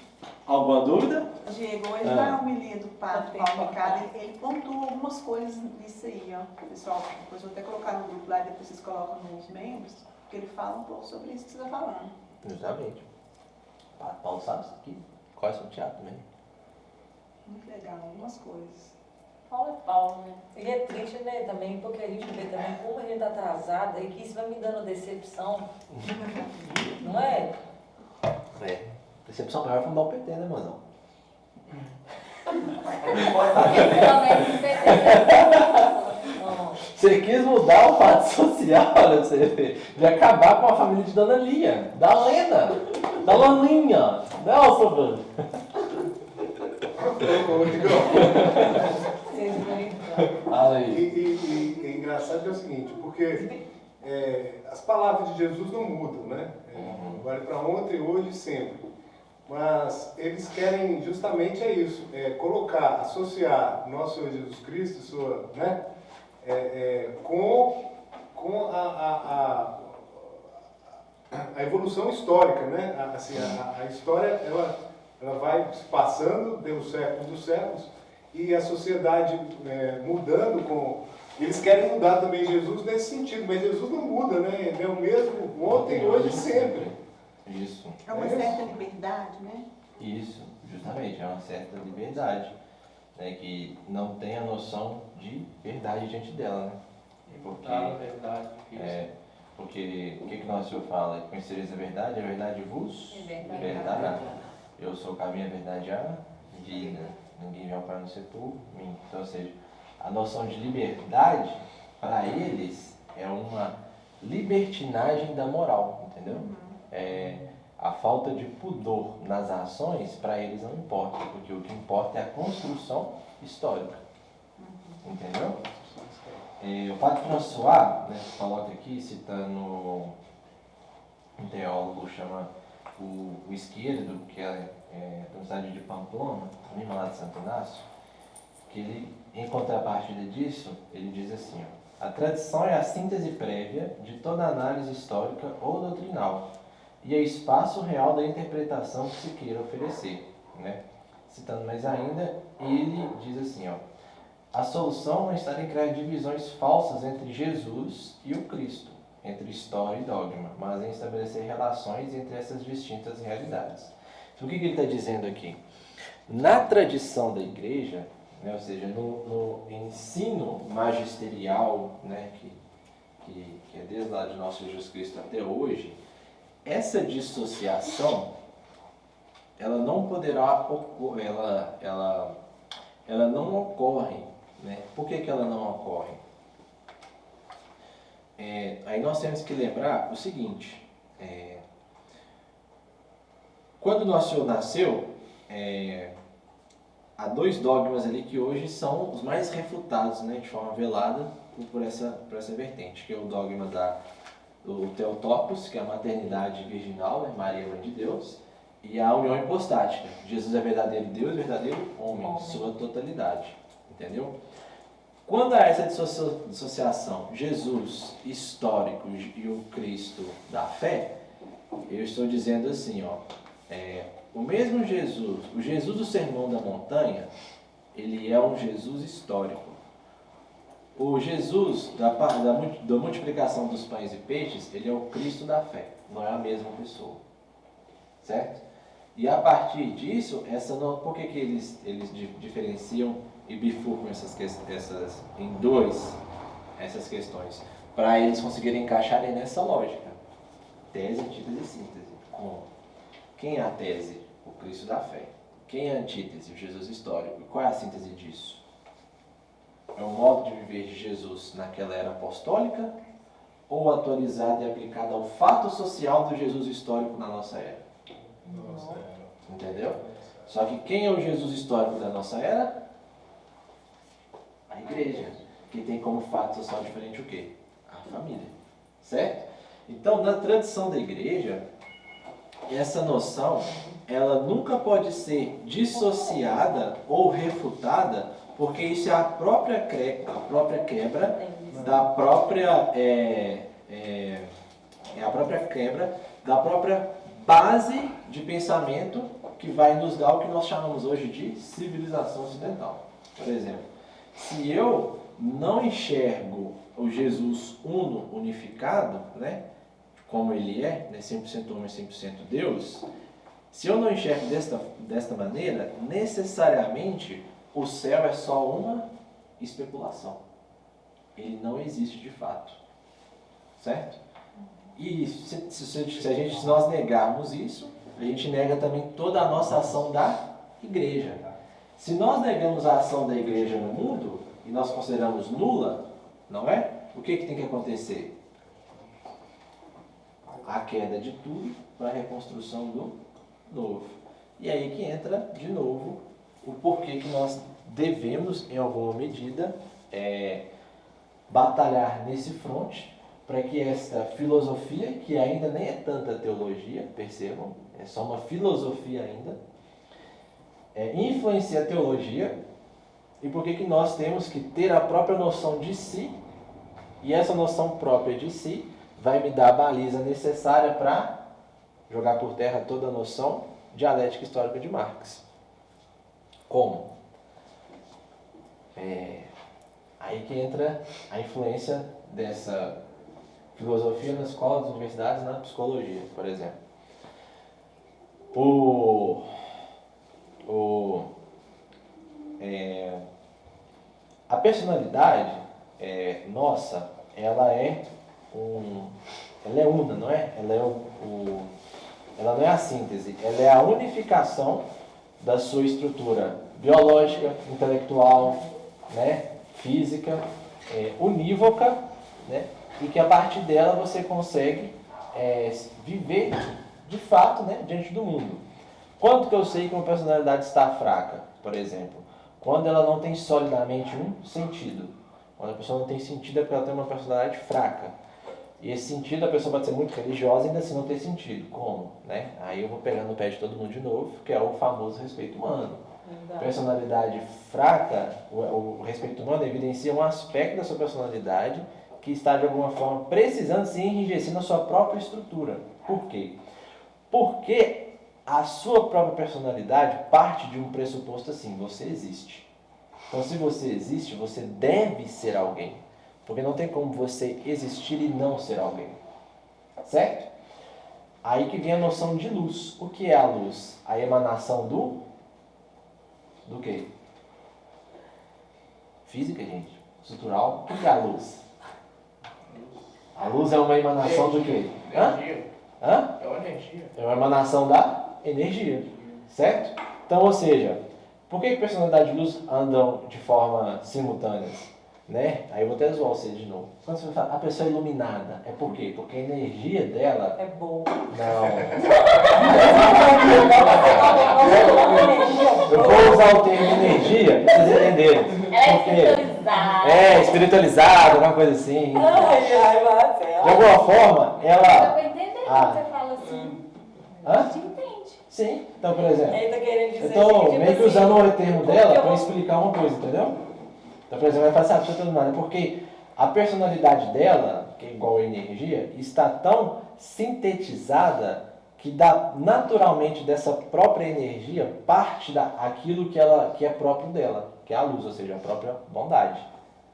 Speaker 1: Alguma dúvida?
Speaker 4: Diego, hoje na homilia do padre Paulo Ricardo, ele pontuou algumas coisas nisso aí, ó. Pessoal, depois eu vou até colocar no grupo lá e depois vocês colocam nos membros, porque ele fala um pouco sobre isso que você está falando.
Speaker 1: Justamente. O padre Paulo sabe isso aqui. Qual é o seu teatro também?
Speaker 4: Muito legal, algumas coisas.
Speaker 6: Paulo é Paulo, né? E é triste, né, também, porque a gente vê também como a gente tá atrasada e que isso vai me dando decepção. Não é?
Speaker 1: É. Decepção maior foi fundar o PT, né, mozão? Você quis mudar o fato social, olha, você de acabar com a família de Dona Lia, da Lena, da Laninha, não, Fabio.
Speaker 2: E é engraçado que é o seguinte, porque as palavras de Jesus não mudam, né? Vale para ontem, hoje e sempre. Mas eles querem justamente isso, colocar, associar nosso Senhor Jesus Cristo, né? Com a evolução histórica, né? Assim, a história ela vai se passando pelos séculos dos séculos e a sociedade mudando com... Eles querem mudar também Jesus nesse sentido, mas Jesus não muda, né? Ele é o mesmo ontem, hoje e sempre.
Speaker 1: Isso.
Speaker 4: É uma certa liberdade, né?
Speaker 1: Isso, justamente, é uma certa liberdade, né? Que não tem a noção de verdade diante dela, né? Porque,
Speaker 8: verdade.
Speaker 1: porque o que nosso Senhor fala? Conhecereis a verdade vos libertará. Eu sou o caminho, a verdade e a vida. Ninguém vem ao Pai no ser por mim. Então, ou seja, a noção de liberdade, para eles, é uma libertinagem da moral, entendeu? A falta de pudor nas ações, para eles não importa, porque o que importa é a construção histórica. Entendeu? O padre François, né, coloca aqui, citando um teólogo chama o Esquerdo, que é da cidade de Pamplona, mesmo lá de Santo Inácio, que ele, em contrapartida disso, ele diz assim, ó, a tradição é a síntese prévia de toda análise histórica ou doutrinal, e é espaço real da interpretação que se queira oferecer, né? Citando mais ainda, ele diz assim, ó, a solução não está em criar divisões falsas entre Jesus e o Cristo, entre história e dogma, mas em estabelecer relações entre essas distintas realidades. Então, o que ele está dizendo aqui? Na tradição da igreja, né, ou seja, no ensino magisterial, né, que é desde lá de nosso Jesus Cristo até hoje, essa dissociação, ela não poderá ocorrer, ela não ocorre, né? Por que ela não ocorre? Aí nós temos que lembrar o seguinte, quando nosso Senhor nasceu, há dois dogmas ali que hoje são os mais refutados, né, de forma velada por essa vertente, que é o dogma do Theotokos, que é a maternidade virginal, né, Maria, mãe de Deus, e a união hipostática. Jesus é verdadeiro Deus e verdadeiro homem, sua totalidade. Entendeu? Quando há essa dissociação, Jesus histórico e o Cristo da fé, eu estou dizendo assim, ó, o mesmo Jesus, o Jesus do Sermão da Montanha, ele é um Jesus histórico. O Jesus, da multiplicação dos pães e peixes, ele é o Cristo da fé, não é a mesma pessoa. Certo? E a partir disso, por que eles diferenciam e bifurcam essas questões? Para eles conseguirem encaixarem nessa lógica. Tese, antítese e síntese. Quem é a tese? O Cristo da fé. Quem é a antítese? O Jesus histórico. E qual é a síntese disso? É o modo de viver de Jesus naquela era apostólica ou atualizado e aplicado ao fato social do Jesus histórico na nossa era?
Speaker 2: Nossa,
Speaker 1: Entendeu? Só que quem é o Jesus histórico da nossa era? A igreja. Que tem como fato social diferente o quê? A família. Certo? Então, na tradição da igreja, essa noção, ela nunca pode ser dissociada ou refutada, porque isso é a própria quebra da própria base de pensamento que vai nos dar o que nós chamamos hoje de civilização ocidental. Por exemplo, se eu não enxergo o Jesus uno, unificado, né, como ele é, né, 100% homem, 100% Deus, se eu não enxergo desta maneira, necessariamente o céu é só uma especulação. Ele não existe de fato. Certo? E se nós negarmos isso, a gente nega também toda a nossa ação da igreja. Se nós negamos a ação da igreja no mundo, e nós consideramos nula, não é? O que tem que acontecer? A queda de tudo para a reconstrução do novo. E aí que entra, de novo, o porquê que nós devemos, em alguma medida, batalhar nesse fronte, para que esta filosofia, que ainda nem é tanta teologia, percebam, é só uma filosofia ainda, influencia a teologia, e por que nós temos que ter a própria noção de si, e essa noção própria de si vai me dar a baliza necessária para jogar por terra toda a noção dialética histórica de Marx. Como? Aí que entra a influência dessa filosofia na escola, nas universidades, na psicologia, por exemplo. A personalidade nossa, ela é una, não é? Ela não é a síntese, ela é a unificação da sua estrutura biológica, intelectual, né, física, unívoca, né, e que a partir dela você consegue viver de fato, né, diante do mundo. Quando que eu sei que uma personalidade está fraca, por exemplo? Quando ela não tem solidamente um sentido. Quando a pessoa não tem sentido é porque ela tem uma personalidade fraca. E esse sentido, a pessoa pode ser muito religiosa e ainda assim não ter sentido. Como? Né? Aí eu vou pegando o pé de todo mundo de novo, que é o famoso respeito humano. Verdade. Personalidade fraca, o respeito humano evidencia um aspecto da sua personalidade que está de alguma forma precisando se enrijecer na sua própria estrutura. Por quê? Porque a sua própria personalidade parte de um pressuposto assim: você existe. Então, se você existe, você deve ser alguém. Porque não tem como você existir e não ser alguém. Certo? Aí que vem a noção de luz. O que é a luz? A emanação do quê? Física, gente. Estrutural. O que é a luz? A luz é uma emanação do quê? Energia.
Speaker 2: Hã?
Speaker 1: É uma energia.
Speaker 2: É uma emanação da energia. Certo? Então, ou seja, por que personalidade e luz andam de forma simultâneas? Né? Aí eu vou até zoar você de novo. Quando você fala a pessoa é iluminada, é por quê? Porque a energia dela...
Speaker 6: É boa.
Speaker 2: Não. Eu vou usar o termo energia para vocês entenderem.
Speaker 7: Ela é
Speaker 2: Porque
Speaker 7: espiritualizada.
Speaker 2: espiritualizada, alguma coisa assim. De alguma forma,
Speaker 7: Dá
Speaker 2: ela...
Speaker 7: pra entender quando você fala assim. A
Speaker 2: Hã?
Speaker 7: gente entende.
Speaker 2: Sim. Então, por exemplo,
Speaker 6: Ele tá querendo dizer
Speaker 2: eu estou
Speaker 6: tipo
Speaker 2: meio que
Speaker 6: assim,
Speaker 2: usando o termo dela
Speaker 6: porque
Speaker 2: para explicar uma coisa, entendeu? Então, por exemplo, vai passar por todo mundo, porque a personalidade dela, que é igual a energia, está tão sintetizada que dá naturalmente dessa própria energia parte daquilo que é próprio dela, que é a luz, ou seja, a própria bondade.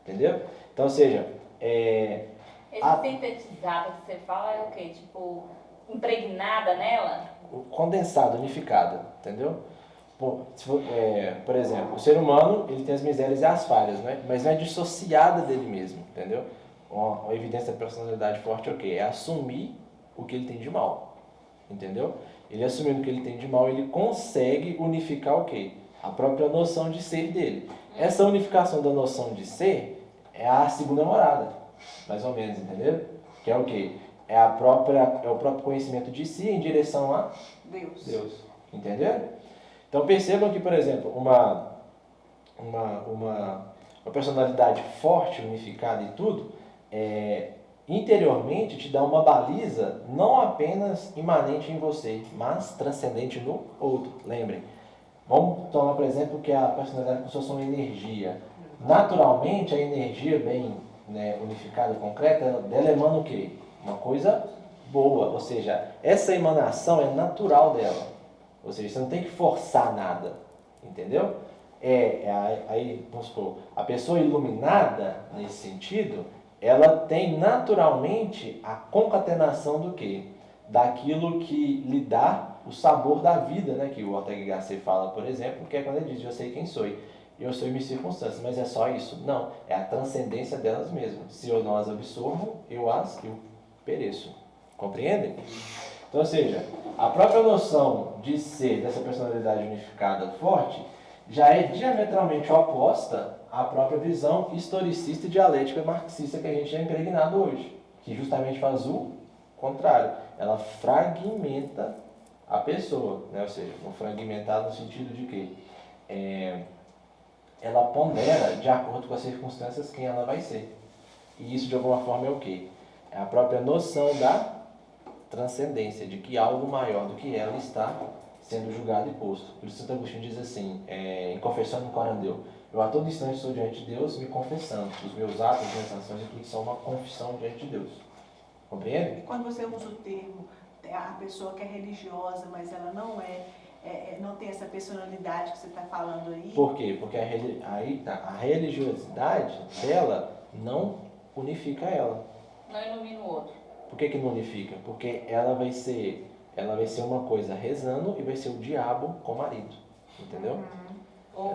Speaker 1: Entendeu? Então, ou seja,
Speaker 7: Esse sintetizado que você fala é o quê? Tipo, impregnada nela?
Speaker 1: condensado, unificado, entendeu? Por exemplo, o ser humano ele tem as misérias e as falhas, né? Mas não é dissociada dele mesmo, entendeu? Uma evidência da personalidade forte é o quê? É assumir o que ele tem de mal, entendeu? Ele assumindo o que ele tem de mal, ele consegue unificar o quê? A própria noção de ser dele. Essa unificação da noção de ser é a segunda morada, mais ou menos, entendeu? Que é o quê? É o próprio conhecimento de si em direção a Deus. Entenderam? Então percebam que, por exemplo, uma personalidade forte, unificada e tudo, interiormente te dá uma baliza não apenas imanente em você, mas transcendente no outro. Lembrem. Vamos tomar, por exemplo, que a personalidade como se fosse uma energia. Naturalmente, a energia bem unificada, concreta, dela emana o quê? Uma coisa boa. Ou seja, essa emanação é natural dela. Ou seja, você não tem que forçar nada. Entendeu? Aí, vamos supor, a pessoa iluminada, nesse sentido, ela tem naturalmente a concatenação do quê? Daquilo que lhe dá o sabor da vida, né? Que o Ortega y Gasset fala, por exemplo, que é quando ele diz, eu sei quem sou, eu sou em minhas circunstâncias, mas é só isso? Não, é a transcendência delas mesmas. Se eu não as absorvo, eu pereço. Compreendem? Então, ou seja, a própria noção de ser dessa personalidade unificada forte já é diametralmente oposta à própria visão historicista e dialética marxista que a gente é impregnado hoje, que justamente faz o contrário. Ela fragmenta a pessoa, né? Ou seja, fragmentar no sentido de que ela pondera de acordo com as circunstâncias quem ela vai ser. E isso de alguma forma é o quê? É a própria noção da transcendência, de que algo maior do que ela está sendo julgado e posto. Por isso Santo Agostinho diz assim, em Confessão no Corandeu, eu a todo instante estou diante de Deus me confessando, os meus atos, as minhas ações e tudo são uma confissão diante de Deus. Compreende?
Speaker 4: E quando você usa o termo, a pessoa que é religiosa, mas ela não não tem essa personalidade que você está falando aí.
Speaker 1: Por quê? Porque a religiosidade dela não unifica ela.
Speaker 7: Não ilumina o outro.
Speaker 1: Por que não unifica? Porque ela vai ser uma coisa rezando e vai ser o diabo com o marido. Entendeu?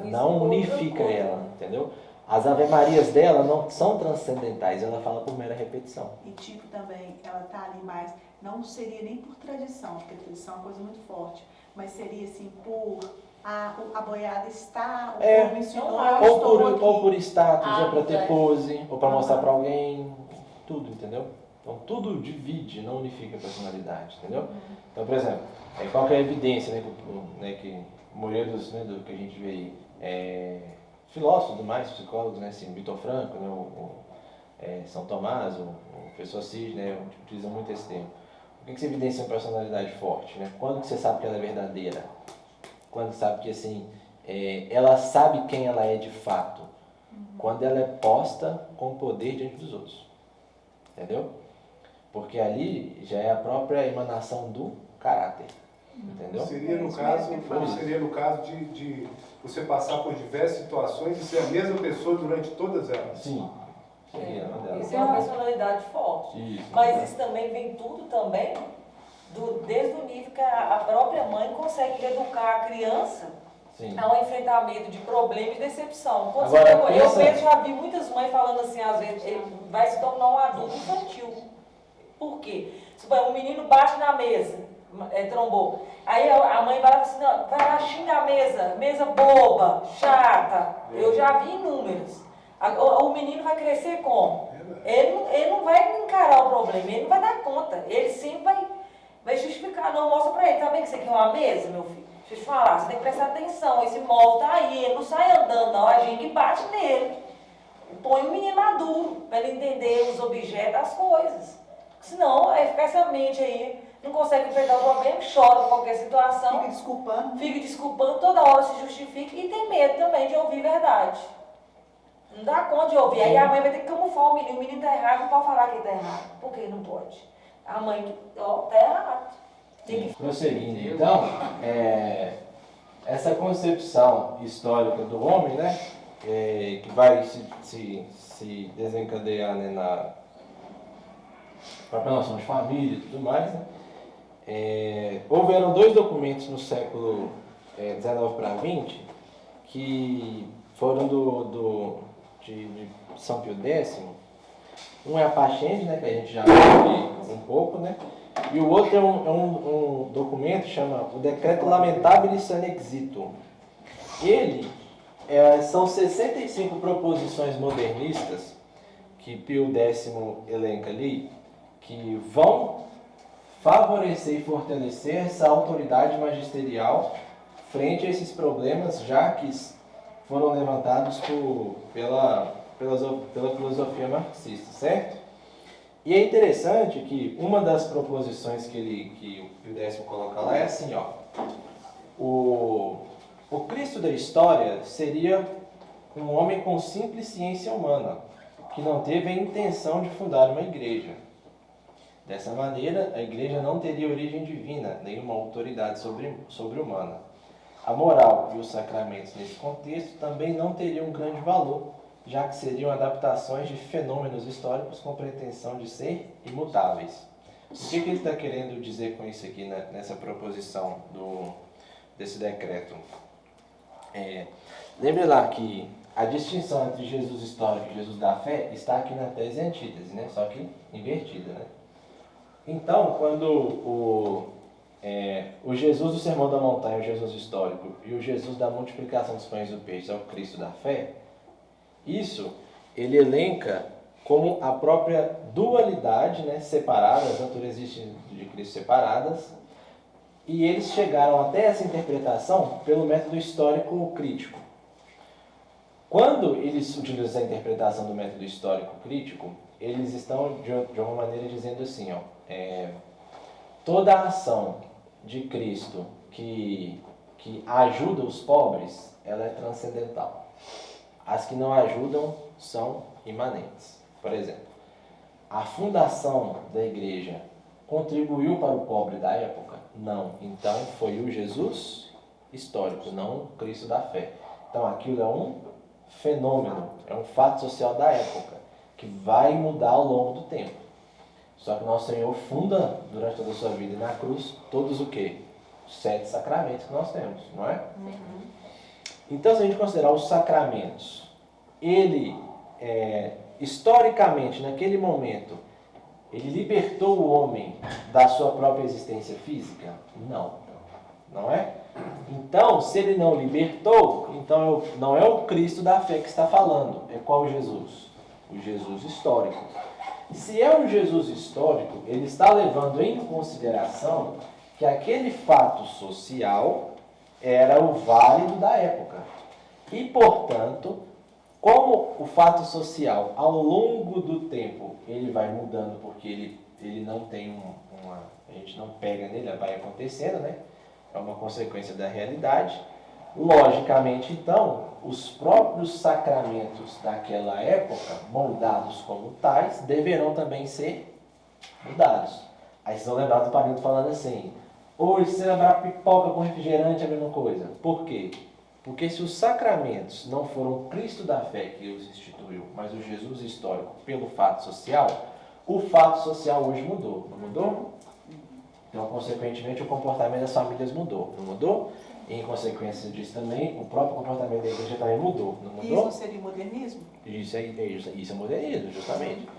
Speaker 1: Não unifica ela, entendeu? As ave-marias dela não são transcendentais, ela fala por mera repetição.
Speaker 4: E tipo também, ela está ali mais, não seria nem por tradição, porque a tradição é uma coisa muito forte, mas seria assim, por a boiada está, o povo ensinou,
Speaker 1: ou por status, ou para ter pose, ou para mostrar para alguém, tudo, entendeu? Então tudo divide, não unifica a personalidade, entendeu? Então, por exemplo, qual que é a evidência, que a maioria do que a gente vê aí, filósofos e tudo mais, psicólogos, né, assim, Vitor Franco, né, São Tomás, o professor Cid, né, utilizam muito esse termo. O que se evidencia uma personalidade forte? Né? Quando que você sabe que ela é verdadeira? Quando sabe que assim, ela sabe quem ela é de fato? Quando ela é posta com poder diante dos outros. Entendeu? Porque ali já é a própria emanação do caráter. Entendeu?
Speaker 2: Seria no caso de você passar por diversas situações e ser a mesma pessoa durante todas elas.
Speaker 1: Sim.
Speaker 6: Isso é uma personalidade forte.
Speaker 1: Isso.
Speaker 6: Mas isso também vem tudo também desde o nível que a própria mãe consegue educar a criança ao enfrentamento de problemas e decepção.
Speaker 1: Agora,
Speaker 6: Eu já vi muitas mães falando assim, às vezes, ele vai se tornar um adulto infantil. Por quê? Um menino bate na mesa, trombou. Aí a mãe vai lá assim, não, vai lá, xinga a mesa boba, chata. Eu já vi inúmeros. O menino vai crescer como? Ele não vai encarar o problema, ele não vai dar conta. Ele sempre vai justificar, não, mostra pra ele, tá vendo que isso aqui é uma mesa, meu filho? Deixa eu te falar, você tem que prestar atenção, esse móvel tá aí, ele não sai andando não, a gente bate nele. Põe o menino maduro, pra ele entender os objetos, as coisas. Senão, aí fica essa mente aí, não consegue enfrentar o problema, chora por qualquer situação. Fica desculpando, toda hora se justifica e tem medo também de ouvir verdade. Não dá conta de ouvir. Aí a mãe vai ter que camuflar o menino tá errado, não pode falar que ele tá errado. Por que não pode? A mãe, tá errado.
Speaker 1: Prosseguindo, então, essa concepção histórica do homem, né, que vai se desencadear, né, na própria noção de família e tudo mais, né? Houveram dois documentos no século XIX para XX que foram de São Pio X. Um é a Pachende, né, que a gente já viu um pouco, né? E o outro é um documento que chama o Decreto Lamentabile Sane Exitum. Ele são 65 proposições modernistas que Pio X elenca ali, que vão favorecer e fortalecer essa autoridade magisterial frente a esses problemas já que foram levantados pela filosofia marxista, certo? E é interessante que uma das proposições que o Pio X coloca lá é assim, ó, o Cristo da história seria um homem com simples ciência humana, que não teve a intenção de fundar uma igreja. Dessa maneira, a igreja não teria origem divina, nenhuma autoridade sobre-humana. A moral e os sacramentos nesse contexto também não teriam grande valor, já que seriam adaptações de fenômenos históricos com pretensão de ser imutáveis. O que ele está querendo dizer com isso aqui, né, nessa proposição desse decreto? Lembre lá que a distinção entre Jesus histórico e Jesus da fé está aqui na tese e antítese, né? Só que invertida, né? Então, quando o Jesus do Sermão da Montanha, o Jesus histórico, e o Jesus da multiplicação dos pães e do peixe é o Cristo da fé, isso ele elenca como a própria dualidade, né, separada, as naturezas de Cristo separadas, e eles chegaram até essa interpretação pelo método histórico crítico. Quando eles utilizam a interpretação do método histórico crítico, eles estão de alguma maneira dizendo assim, ó, toda a ação de Cristo que ajuda os pobres, ela é transcendental. As que não ajudam são imanentes. Por exemplo, a fundação da igreja contribuiu para o pobre da época? Não. Então foi o Jesus histórico, não o Cristo da fé. Então aquilo é um fenômeno, é um fato social da época, que vai mudar ao longo do tempo. Só que nosso Senhor funda durante toda a sua vida na cruz todos o quê? Os 7 sacramentos que nós temos, não é? Então, se a gente considerar os sacramentos, ele, historicamente, naquele momento, ele libertou o homem da sua própria existência física? Não. Não é? Então, se ele não libertou, então não é o Cristo da fé que está falando. É qual Jesus? O Jesus histórico. Se é o Jesus histórico, ele está levando em consideração que aquele fato social era o válido da época. E, portanto, como o fato social, ao longo do tempo, ele vai mudando, porque ele não tem a gente não pega nele, vai acontecendo, né? É uma consequência da realidade. Logicamente, então, os próprios sacramentos daquela época, moldados como tais, deverão também ser mudados. Aí vocês vão lembrar do Parinto falando assim, hoje celebrar pipoca com refrigerante é a mesma coisa. Por quê? Porque se os sacramentos não foram o Cristo da fé que os instituiu, mas o Jesus histórico pelo fato social, o fato social hoje mudou. Não mudou? Então, consequentemente, o comportamento das famílias mudou. Não mudou? E, em consequência disso também, o próprio comportamento da igreja também mudou. Não mudou?
Speaker 4: Isso seria modernismo?
Speaker 1: Isso é modernismo, justamente.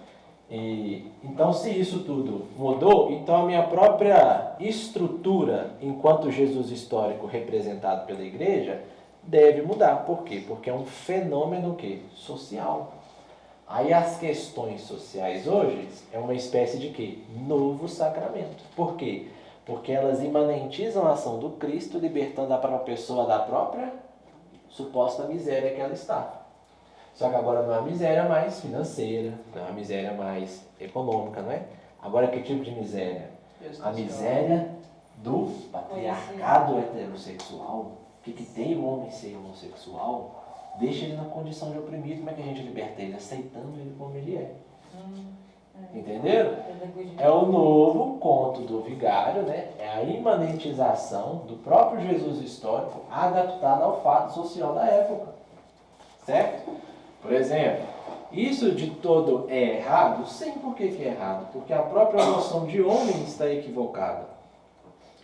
Speaker 1: E, então, se isso tudo mudou, então a minha própria estrutura, enquanto Jesus histórico representado pela igreja, deve mudar. Por quê? Porque é um fenômeno o quê? Social. Aí as questões sociais hoje é uma espécie de quê? Novo sacramento. Por quê? Porque elas imanentizam a ação do Cristo, libertando a própria pessoa da própria suposta miséria que ela está. Só que agora não é uma miséria mais financeira, não é uma miséria mais econômica, não é? Agora que tipo de miséria? A miséria do patriarcado heterossexual. O que tem o homem ser homossexual? Deixa ele na condição de oprimido. Como é que a gente liberta ele? Aceitando ele como ele é. Entenderam? É o novo conto do vigário, né? É a imanentização do próprio Jesus histórico adaptado ao fato social da época. certo? Por exemplo, isso de todo é errado? Sim, por que é errado? Porque a própria noção de homem está equivocada.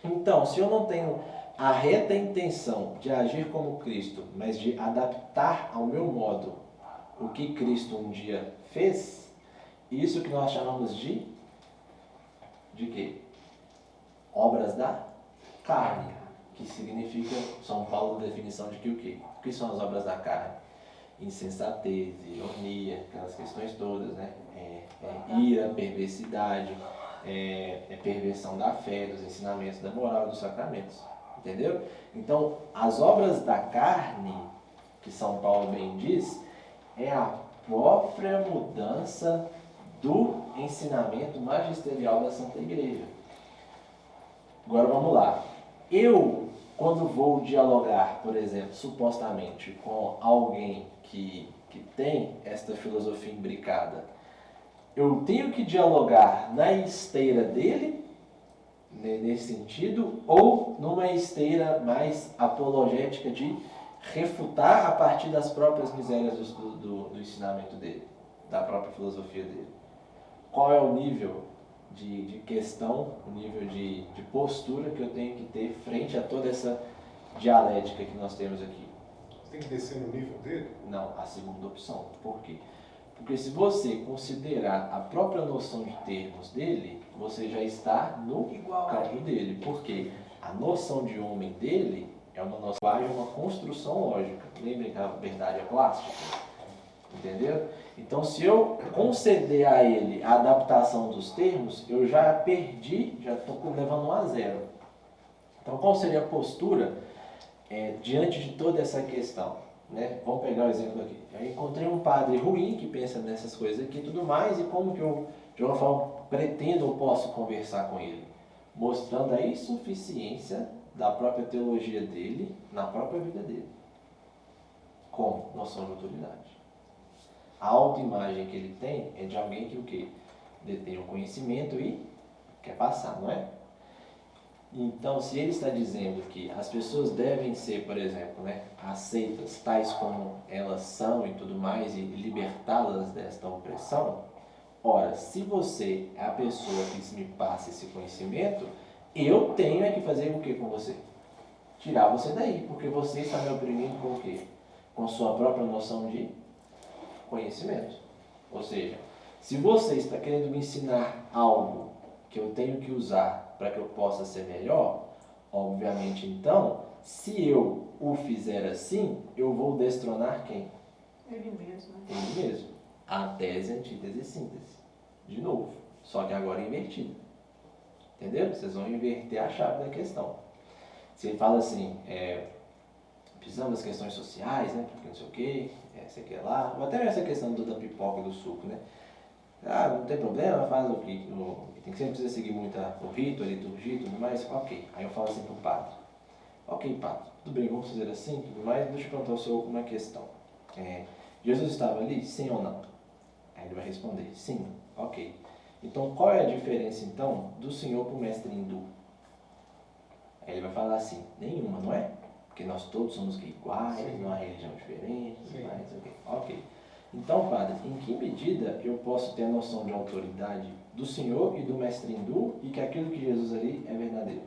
Speaker 1: Então, se eu não tenho a reta intenção de agir como Cristo, mas de adaptar ao meu modo o que Cristo um dia fez, isso que nós chamamos de quê? Obras da carne, que significa, São Paulo, definição de que o quê? O que são as obras da carne? Insensatez, ironia, aquelas questões todas, né? Ira, perversidade, perversão da fé, dos ensinamentos da moral e dos sacramentos. Entendeu? Então, as obras da carne, que São Paulo bem diz, é a própria mudança do ensinamento magisterial da Santa Igreja. Agora vamos lá. Eu, quando vou dialogar, por exemplo, supostamente, com alguém que tem esta filosofia imbricada, eu tenho que dialogar na esteira dele, nesse sentido, ou numa esteira mais apologética de refutar a partir das próprias misérias do ensinamento dele, da própria filosofia dele. Qual é o nível de questão, o nível de postura que eu tenho que ter frente a toda essa dialética que nós temos aqui?
Speaker 2: Você tem que descer no nível dele?
Speaker 1: Não, a segunda opção. Por quê? Porque se você considerar a própria noção de termos dele, você já está no campo dele. Porque a noção de homem dele é uma noção de uma construção lógica. Lembrem que a verdade é plástica? Entendeu? Então, se eu conceder a ele a adaptação dos termos, eu já perdi, já estou levando 1 a 0. Então, qual seria a postura diante de toda essa questão? Né? Vamos pegar o exemplo aqui. Eu encontrei um padre ruim que pensa nessas coisas aqui e tudo mais, e como que eu, de uma forma, pretendo ou posso conversar com ele? Mostrando a insuficiência da própria teologia dele na própria vida dele. Como? Noção de autoridade. A autoimagem que ele tem é de alguém que o quê? Detém o conhecimento e quer passar, não é? Então, se ele está dizendo que as pessoas devem ser, por exemplo, né, aceitas tais como elas são e tudo mais, e libertá-las desta opressão, ora, se você é a pessoa que me passa esse conhecimento, eu tenho que fazer o que com você? Tirar você daí, porque você está me oprimindo com o quê? Com sua própria noção de conhecimento. Ou seja, se você está querendo me ensinar algo que eu tenho que usar para que eu possa ser melhor, obviamente, então, se eu o fizer assim, eu vou destronar quem?
Speaker 4: Ele mesmo.
Speaker 1: Ele mesmo. A tese, antítese e síntese. De novo. Só que agora invertido. Entendeu? Vocês vão inverter a chave da questão. Se ele fala assim, precisamos das questões sociais, né? Porque não sei o quê, sei que lá. Ou até essa questão da pipoca e do suco, né? Ah, não tem problema, faz o que tem que sempre precisa seguir muito o rito, a liturgia e tudo mais. Ok. Aí eu falo assim para o padre. Ok, padre, tudo bem, vamos fazer assim, tudo mais. Deixa eu perguntar ao senhor uma questão. Jesus estava ali, sim ou não? Aí ele vai responder, sim. Ok. Então, qual é a diferença, então, do senhor para o mestre hindu? Aí ele vai falar assim, nenhuma, não é? Porque nós todos somos iguais, sim, não há religião diferente, tudo mais, ok. Então, padre, em que medida eu posso ter a noção de autoridade do senhor e do mestre hindu e que aquilo que Jesus ali é verdadeiro?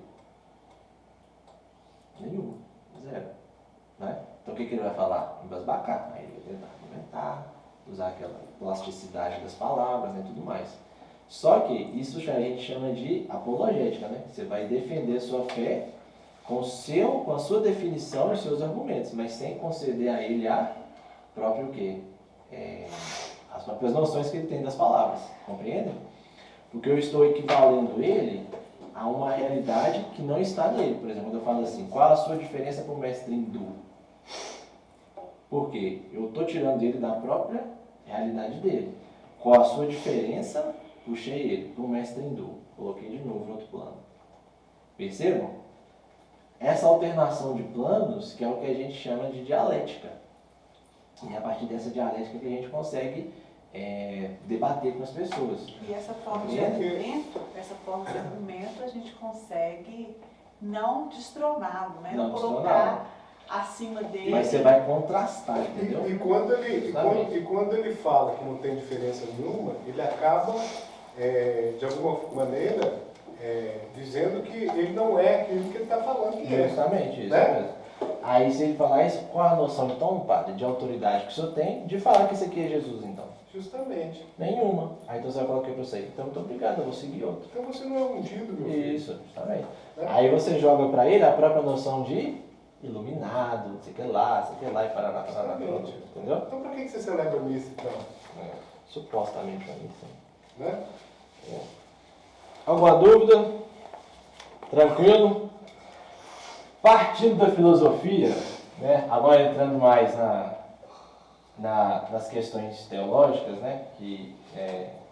Speaker 1: Nenhuma. Zero. Né? Então, o que ele vai falar? Embasbacar. Aí ele vai tentar argumentar, usar aquela plasticidade das palavras e tudo mais. Só que isso já a gente chama de apologética, né? Você vai defender a sua fé com a sua definição e seus argumentos, mas sem conceder a ele a próprio o quê? As próprias noções que ele tem das palavras. Compreendem? Porque eu estou equivalendo ele a uma realidade que não está nele. Por exemplo, quando eu falo assim, qual a sua diferença para o mestre hindu? Por quê? Eu estou tirando ele da própria realidade dele. Qual a sua diferença? Puxei ele para o mestre hindu. Coloquei de novo no outro plano. Percebam? Essa alternação de planos que é o que a gente chama de dialética. E é a partir dessa dialética que a gente consegue debater com as pessoas.
Speaker 4: E essa forma de argumento, a gente consegue não destromá-lo, né?
Speaker 1: Não
Speaker 4: colocar acima dele.
Speaker 1: Mas você vai contrastar, entendeu?
Speaker 2: E quando ele fala que não tem diferença nenhuma, ele acaba, de alguma maneira, dizendo que ele não é aquilo que ele está falando que é.
Speaker 1: Justamente, isso
Speaker 2: Né?
Speaker 1: mesmo. Aí se ele falar isso, qual a noção então, padre, de autoridade que o senhor tem de falar que esse aqui é Jesus então?
Speaker 2: Justamente.
Speaker 1: Nenhuma. Aí então você vai falar o que para você? Então muito obrigado, eu vou seguir outro.
Speaker 2: Então você não é ungido, meu filho.
Speaker 1: Isso, justamente.
Speaker 2: Né?
Speaker 1: Aí você joga para ele a própria noção de iluminado, não sei o que lá, e paraná,
Speaker 2: Justamente.
Speaker 1: entendeu?
Speaker 2: Então por que você celebra a missa, então?
Speaker 1: Supostamente uma missa.
Speaker 2: Né?
Speaker 1: Alguma dúvida? Tranquilo? Partindo da filosofia, né, agora entrando mais nas questões teológicas, né, que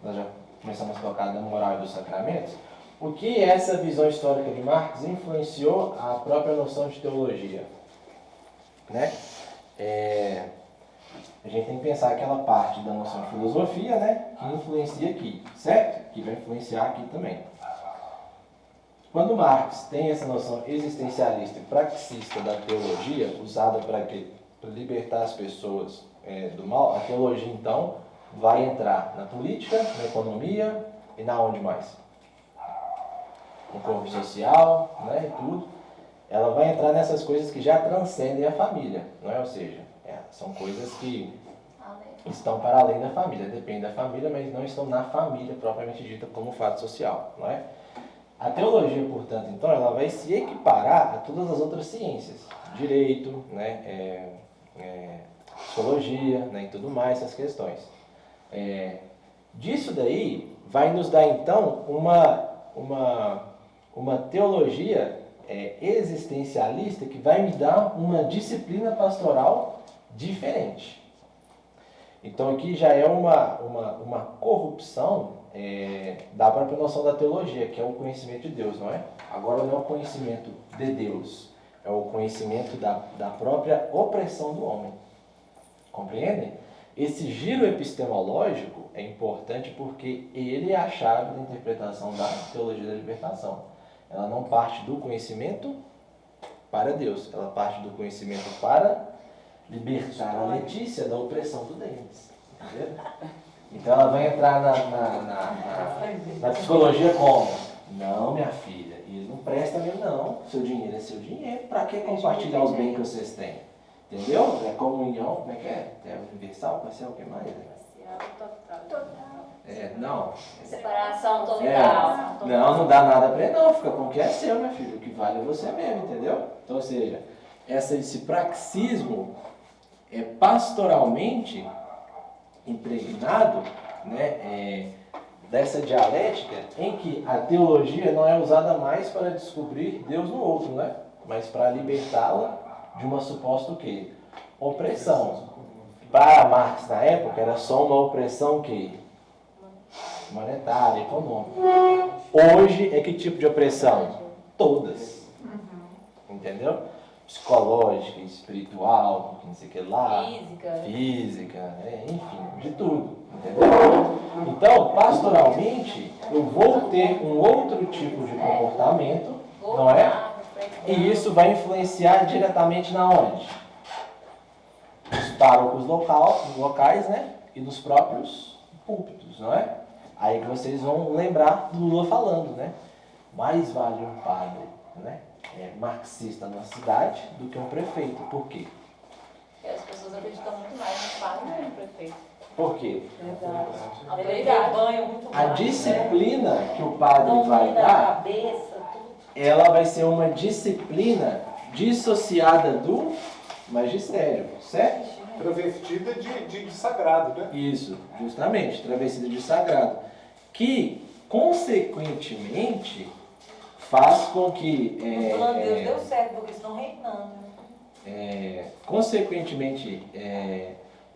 Speaker 1: nós já começamos a tocar na moral e dos sacramentos, o que essa visão histórica de Marx influenciou a própria noção de teologia? Né? A gente tem que pensar aquela parte da noção de filosofia, né, que influencia aqui, certo? Que vai influenciar aqui também. Quando Marx tem essa noção existencialista e praxista da teologia, usada para libertar as pessoas do mal, a teologia, então, vai entrar na política, na economia e na onde mais? No corpo social, né, e tudo. Ela vai entrar nessas coisas que já transcendem a família, não é? Ou seja, são coisas que estão para além da família, dependem da família, mas não estão na família propriamente dita como fato social, não é? A teologia, portanto, então, ela vai se equiparar a todas as outras ciências, direito, né, psicologia, né, e tudo mais, essas questões. Disso daí vai nos dar, então, uma teologia existencialista que vai me dar uma disciplina pastoral diferente. Então aqui já é uma corrupção da própria noção da teologia, que é o conhecimento de Deus, não é? Agora não é o conhecimento de Deus, é o conhecimento da própria opressão do homem. Compreendem? Esse giro epistemológico é importante porque ele é a chave da interpretação da teologia da libertação. Ela não parte do conhecimento para Deus, ela parte do conhecimento para libertar a Letícia da opressão do Denis. Entendeu? Então ela vai entrar na psicologia como? Não, minha filha, ele não presta mesmo não. Seu dinheiro é seu dinheiro. Para que compartilhar os bens que vocês têm? Entendeu? É comunhão, como é que é? É universal, parcial, o que mais? Não.
Speaker 7: Separação total.
Speaker 1: Não dá nada para ele não, fica com o que é seu, meu filho. O que vale é você mesmo, entendeu? Então, ou seja, esse praxismo é pastoralmente impregnado, né, dessa dialética em que a teologia não é usada mais para descobrir Deus no outro, né, mas para libertá-la de uma suposta o quê? Opressão. Para Marx na época era só uma opressão que monetária, econômica. Hoje é que tipo de opressão? Todas. Entendeu? Psicológica, espiritual, não sei o que lá. Física, enfim, de tudo. Entendeu? Então, pastoralmente, eu vou ter um outro tipo de comportamento, não é? E isso vai influenciar diretamente na onde? Nos párocos locais, né? E nos próprios púlpitos, não é? Aí que vocês vão lembrar do Lula falando, né? Mais vale um padre, né, marxista na cidade do que um prefeito. Por quê?
Speaker 7: Porque as pessoas acreditam muito mais no padre do que no prefeito.
Speaker 1: Por quê?
Speaker 6: Ele banho muito
Speaker 1: A
Speaker 6: mais,
Speaker 1: disciplina que o padre
Speaker 6: não
Speaker 1: vai
Speaker 6: muda a
Speaker 1: dar,
Speaker 6: cabeça, tudo.
Speaker 1: ela vai ser uma disciplina dissociada do magistério, certo?
Speaker 2: Travestida de sagrado, né?
Speaker 1: Isso, justamente, travestida de sagrado. Que, consequentemente, faz com que...
Speaker 6: O plano de Deus deu certo, porque senão reinando.
Speaker 1: Consequentemente,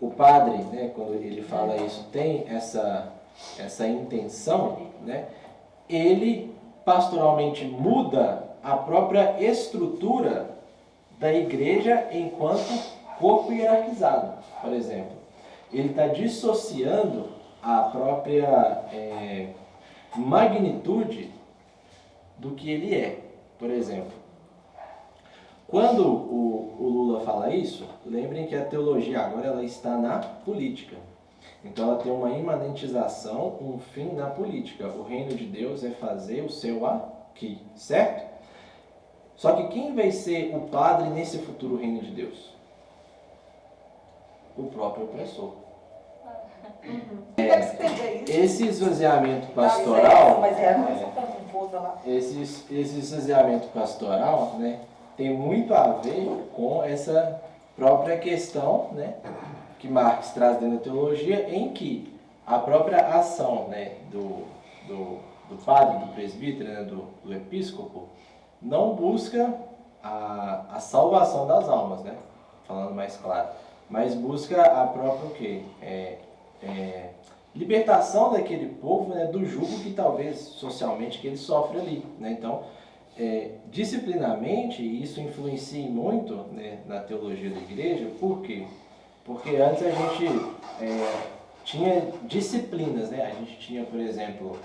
Speaker 1: o padre, né, quando ele fala isso, tem essa intenção, né, ele pastoralmente muda a própria estrutura da igreja enquanto corpo hierarquizado, por exemplo. Ele está dissociando a própria magnitude do que ele é. Por exemplo, Quando o Lula fala isso, lembrem que a teologia agora ela está na política. Então ela tem uma imanentização, um fim na política. O reino de Deus é fazer o seu aqui, certo? Só que quem vai ser o padre nesse futuro reino de Deus? O próprio opressor.
Speaker 4: Deve se perder isso.
Speaker 1: Esse esvaziamento pastoral,
Speaker 6: Mas é, mas tá com força lá.
Speaker 1: esse esvaziamento pastoral, né, tem muito a ver com essa própria questão, né, que Marx traz dentro da teologia, em que a própria ação, né, do padre, do presbítero, né, do episcopo, não busca a salvação das almas, né, falando mais claro, mas busca a própria o quê? Libertação daquele povo, né, do jugo que talvez socialmente que ele sofre ali, né? Então, disciplinamente, isso influencia muito, né, na teologia da igreja. Por quê? Porque antes a gente tinha disciplinas, né? A gente tinha, por exemplo,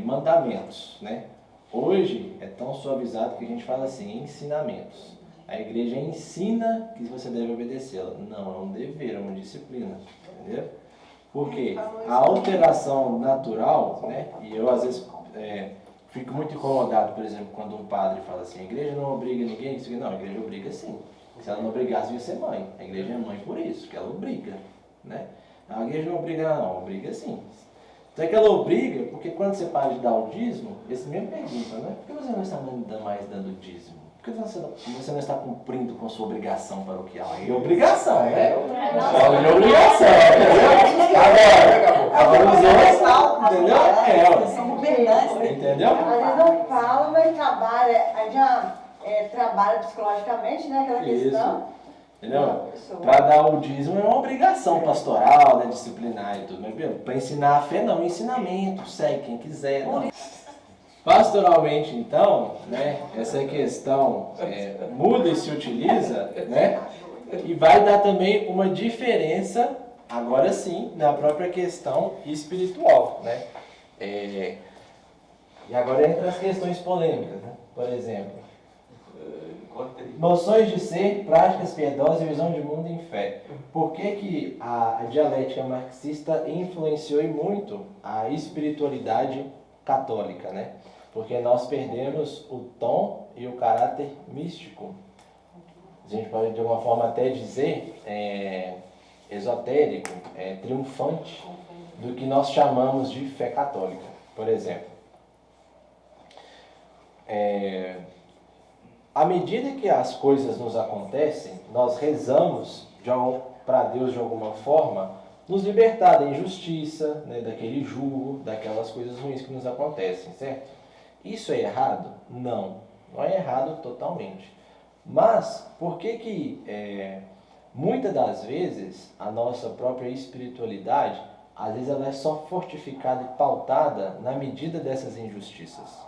Speaker 1: mandamentos, né? Hoje é tão suavizado que a gente fala assim, ensinamentos. A igreja ensina que você deve obedecê-la. Não, é um dever, é uma disciplina, entendeu? Porque a alteração natural, né? E eu às vezes fico muito incomodado, por exemplo, quando um padre fala assim, a igreja não obriga ninguém, não, a igreja obriga sim. Se ela não obrigasse, ia ser mãe. A igreja é mãe por isso, que ela obriga, né? A igreja não obriga não, obriga sim. Então é que ela obriga, porque quando você para de dar o dízimo, esse mesmo pergunta, né? Por que você não está mais dando dízimo? Por que você não está cumprindo com sua obrigação paroquial? É obrigação, né? É obrigação, entendeu? Agora os outros, entendeu?
Speaker 4: São governantes, né?
Speaker 1: Entendeu?
Speaker 5: Às vezes não fala, mas trabalha, aí já trabalha psicologicamente, né? Aquela questão.
Speaker 1: Entendeu? Para dar o dízimo é uma obrigação pastoral, né, disciplinar e tudo, mas para ensinar a fé não, ensinamento, segue quem quiser. Não. Pastoralmente, então, né, essa questão muda e se utiliza, né, e vai dar também uma diferença, agora sim, na própria questão espiritual, né. E agora entra as questões polêmicas, né, por exemplo. Noções de ser, práticas piedosas e visão de mundo em fé. Por que a dialética marxista influenciou muito a espiritualidade católica, né? Porque nós perdemos o tom e o caráter místico. A gente pode de alguma forma até dizer esotérico, triunfante do que nós chamamos de fé católica. Por exemplo, à medida que as coisas nos acontecem, nós rezamos para Deus de alguma forma nos libertar da injustiça, né, daquele jugo, daquelas coisas ruins que nos acontecem, certo? Isso é errado? Não, não é errado totalmente. Mas por que muitas das vezes a nossa própria espiritualidade, às vezes ela é só fortificada e pautada na medida dessas injustiças?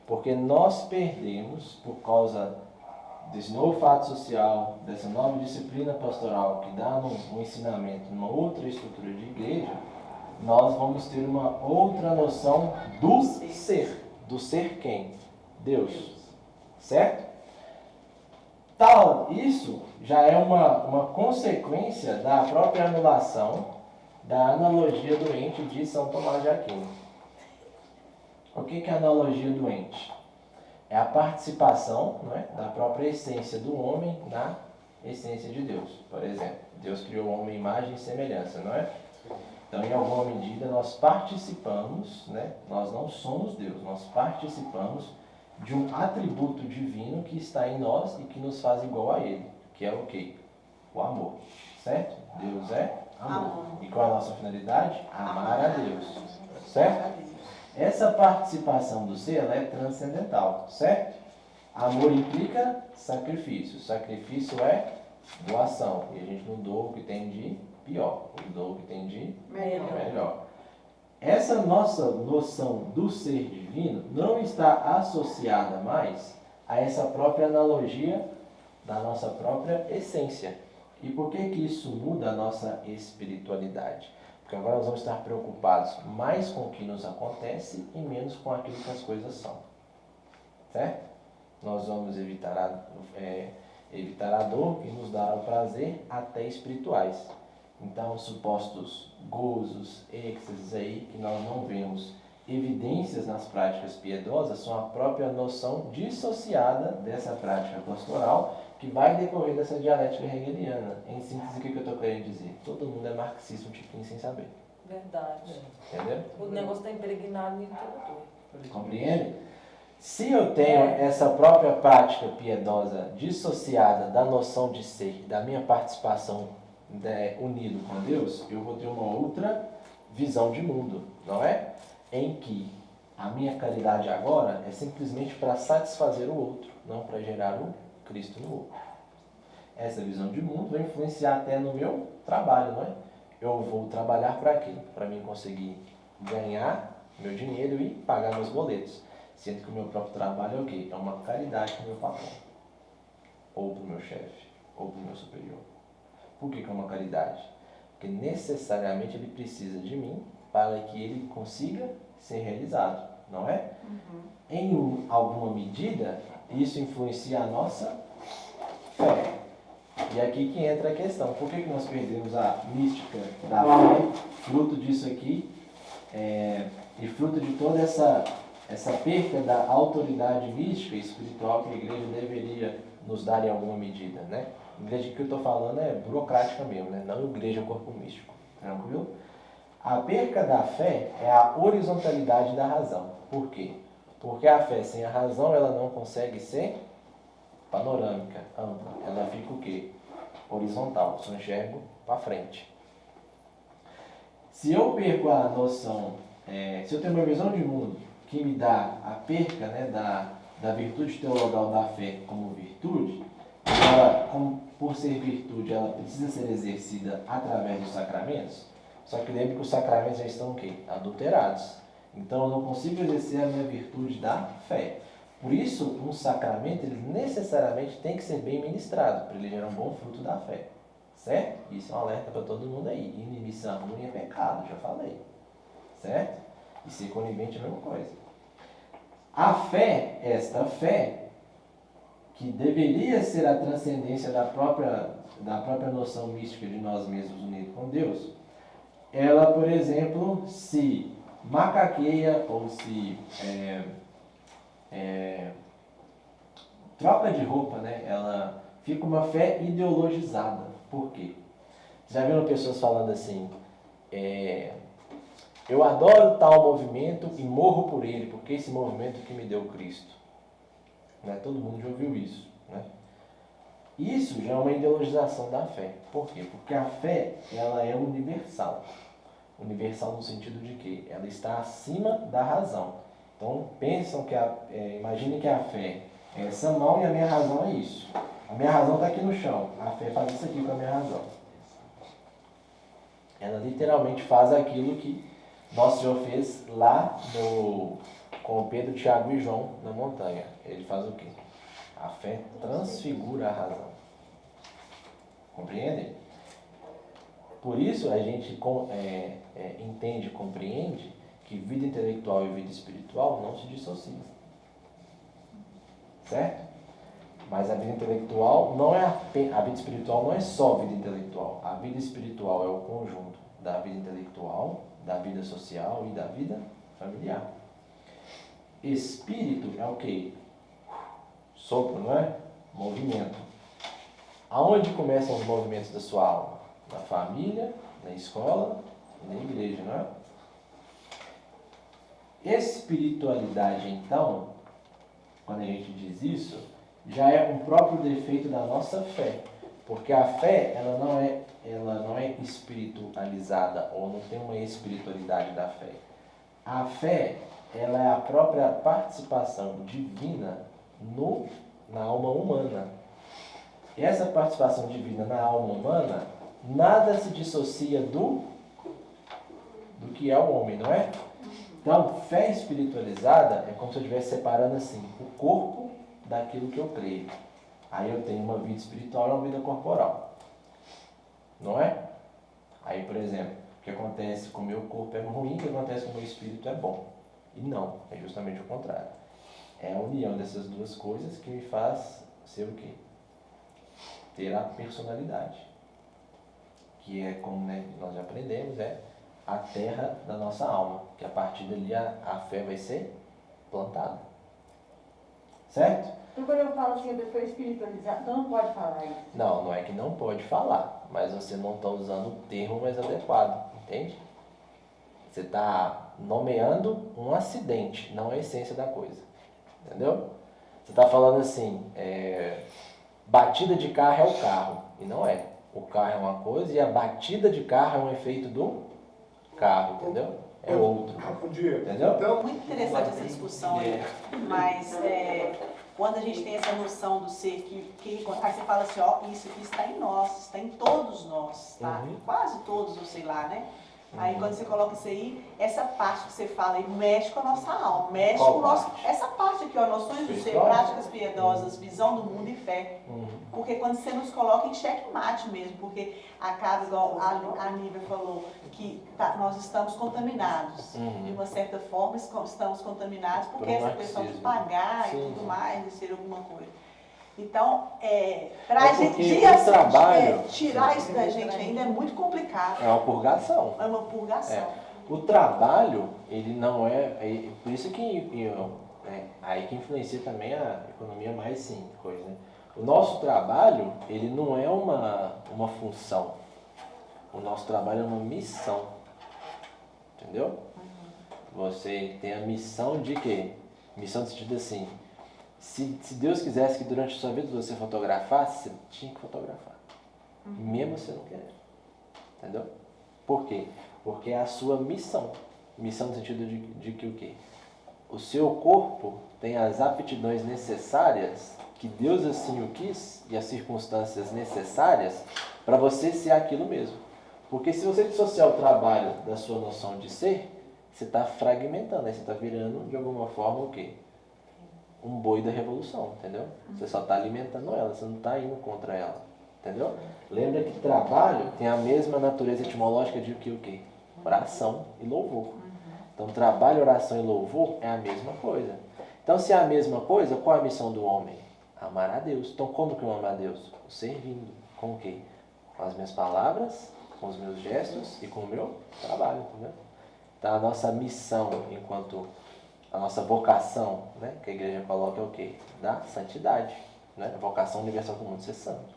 Speaker 1: Porque nós perdemos, por causa desse novo fato social, dessa nova disciplina pastoral que dá um ensinamento, numa outra estrutura de igreja, nós vamos ter uma outra noção do ser. Do ser quem? Deus. Certo? Isso já é uma consequência da própria anulação da analogia doente de São Tomás de Aquino. O que é a analogia doente? É a participação, não é, da própria essência do homem na essência de Deus. Por exemplo, Deus criou o homem à imagem e semelhança, não é? Então, em alguma medida, nós participamos, né? Nós não somos Deus, nós participamos de um atributo divino que está em nós e que nos faz igual a Ele, que é o quê? O amor, certo? Deus é amor. E qual é a nossa finalidade? Amar a Deus, certo? Essa participação do ser, ela é transcendental, certo? Amor implica sacrifício. Sacrifício é doação. E a gente não doa o que tem de pior, doa o que tem de melhor. Essa nossa noção do ser divino não está associada mais a essa própria analogia da nossa própria essência. E por que isso muda a nossa espiritualidade? Porque agora nós vamos estar preocupados mais com o que nos acontece e menos com aquilo que as coisas são. Certo? Nós vamos evitar evitar a dor e nos dar o prazer até espirituais. Então, supostos gozos, êxtases aí, que nós não vemos evidências nas práticas piedosas, são a própria noção dissociada dessa prática pastoral que vai decorrer dessa dialética hegeliana. Em síntese, o que eu estou querendo dizer? Todo mundo é marxista um tiquinho sem saber.
Speaker 6: Verdade.
Speaker 1: Entendeu?
Speaker 6: O negócio está impregnado em tudo.
Speaker 1: Compreende? Se eu tenho essa própria prática piedosa dissociada da noção de ser, da minha participação unido com Deus, eu vou ter uma outra visão de mundo, não é? Em que a minha caridade agora é simplesmente para satisfazer o outro, não para gerar o Cristo no outro. Essa visão de mundo vai influenciar até no meu trabalho, não é? Eu vou trabalhar para quê? Para mim conseguir ganhar meu dinheiro e pagar meus boletos. Sendo que o meu próprio trabalho é o quê? É uma caridade para o meu patrão, ou para o meu chefe, ou para o meu superior. Por que é uma caridade? Porque necessariamente ele precisa de mim para que ele consiga ser realizado, não é? Em alguma medida, isso influencia a nossa fé. E aqui que entra a questão, por que nós perdemos a mística da fé, fruto disso aqui, e fruto de toda essa perca da autoridade mística e espiritual que a igreja deveria nos dar em alguma medida, né? A igreja que eu estou falando é burocrática mesmo, né? Não igreja corpo místico, tranquilo? A perca da fé é a horizontalidade da razão. Por quê? Porque a fé sem a razão, ela não consegue ser panorâmica, ampla. Ela fica o quê? Horizontal, só enxergo para frente. Se eu perco a noção, se eu tenho uma visão de mundo que me dá a perca, né, da virtude teologal da fé como virtude, ela, por ser virtude, ela precisa ser exercida através dos sacramentos, só que lembre que os sacramentos já estão o quê? Adulterados. Então eu não consigo exercer a minha virtude da fé. Por isso, um sacramento ele necessariamente tem que ser bem ministrado, para ele gerar um bom fruto da fé. Certo? Isso é um alerta para todo mundo aí. Inimição ruim é pecado, já falei. Certo? E ser conivente é a mesma coisa. A fé, esta fé, que deveria ser a transcendência da própria noção mística de nós mesmos unidos com Deus, ela, por exemplo, se macaqueia ou se troca de roupa, né? Ela fica uma fé ideologizada. Por quê? Já viram pessoas falando assim, eu adoro tal movimento e morro por ele, porque esse movimento que me deu Cristo. Né? Todo mundo já ouviu isso. Né? Isso já é uma ideologização da fé. Por quê? Porque a fé ela é universal. Universal no sentido de que ela está acima da razão. Então, pensam que imagine que a fé é essa mão e a minha razão é isso. A minha razão está aqui no chão. A fé faz isso aqui com a minha razão. Ela literalmente faz aquilo que Nosso Senhor fez lá com Pedro, Tiago e João na montanha. Ele faz o quê? A fé transfigura a razão. Compreende? Por isso a gente entende e compreende que vida intelectual e vida espiritual não se dissociam. Certo? Mas a vida intelectual a vida espiritual não é só vida intelectual. A vida espiritual é o conjunto da vida intelectual, da vida social e da vida familiar. Espírito é o quê? Sopro, não é? Movimento. Aonde começam os movimentos da sua alma? Na família, na escola e na igreja, não é? Espiritualidade, então, quando a gente diz isso, já é um próprio defeito da nossa fé. Porque a fé, ela não é espiritualizada, ou não tem uma espiritualidade da fé. A fé, ela é a própria participação divina na alma humana. E essa participação divina na alma humana, nada se dissocia do que é o homem, não é? Então, fé espiritualizada é como se eu estivesse separando assim, o corpo daquilo que eu creio. Aí eu tenho uma vida espiritual e uma vida corporal. Não é? Aí, por exemplo, o que acontece com o meu corpo é ruim, o que acontece com o meu espírito é bom. E não, é justamente o contrário. É a união dessas duas coisas que me faz ser o quê? ter a personalidade. Que é como, né, nós já aprendemos, é a terra da nossa alma. Que a partir dali a fé vai ser plantada. Certo?
Speaker 5: Então, quando eu falo assim, a pessoa espiritualizada, então não pode falar isso.
Speaker 1: Não, não é que não pode falar, mas você não está usando o termo mais adequado, entende? Você está nomeando um acidente, não a essência da coisa, entendeu? Você está falando assim, batida de carro é o carro, e não é. O carro é uma coisa e a batida de carro é um efeito do carro, entendeu? É outro,
Speaker 2: Diego,
Speaker 1: entendeu?
Speaker 2: então,
Speaker 4: Muito interessante essa discussão aí, mas quando a gente tem essa noção do ser, aí você fala assim, ó, isso aqui está em nós, está em todos nós, tá?
Speaker 1: Uhum.
Speaker 4: Quase todos, ou sei lá, né? Aí quando você coloca isso aí, essa parte que você fala aí mexe com a nossa alma, mexe
Speaker 1: Qual
Speaker 4: com o nosso.
Speaker 1: parte?
Speaker 4: Essa parte aqui, ó, noções do ser,
Speaker 1: Espiritual?
Speaker 4: práticas piedosas, visão do mundo e fé.
Speaker 1: Uhum.
Speaker 4: Porque quando você nos coloca em xeque-mate mesmo, porque acaba, igual a Nívia falou, que nós estamos contaminados.
Speaker 1: Uhum.
Speaker 4: De uma certa forma, estamos contaminados porque
Speaker 1: Por um
Speaker 4: essa questão de
Speaker 1: narcisismo.
Speaker 4: pagar
Speaker 1: Sim.
Speaker 4: e tudo mais, de ser alguma coisa. Então, para a gente
Speaker 1: porque o trabalho-
Speaker 4: tirar isso da gente ainda é muito complicado.
Speaker 1: É uma purgação.
Speaker 4: É uma purgação.
Speaker 1: O trabalho, ele não por isso que aí que influencia também a economia mais simples, né? O nosso trabalho, ele não é uma função. O nosso trabalho é uma missão. Entendeu? Você tem a missão de quê? Missão no sentido assim, se Deus quisesse que durante a sua vida você fotografasse, você tinha que fotografar. Mesmo você não querendo. Entendeu? Por quê? Porque é a sua missão. Missão no sentido de que o quê? O seu corpo tem as aptidões necessárias que Deus assim o quis e as circunstâncias necessárias para você ser aquilo mesmo. Porque se você dissociar o trabalho da sua noção de ser, você está fragmentando, aí você está virando de alguma forma o quê? Um boi da revolução, entendeu? Você só está alimentando ela, você não está indo contra ela, entendeu? Lembra que trabalho tem a mesma natureza etimológica de que o quê? Oração e louvor. Então, trabalho, oração e louvor é a mesma coisa. Então, se é a mesma coisa, qual é a missão do homem? Amar a Deus. Então, como que eu amo a Deus? Servindo. Com o quê? Com as minhas palavras, com os meus gestos e com o meu trabalho, entendeu? Então, a nossa missão enquanto a nossa vocação, né, que a igreja coloca é o quê? Da santidade, né? A vocação universal do mundo ser santo.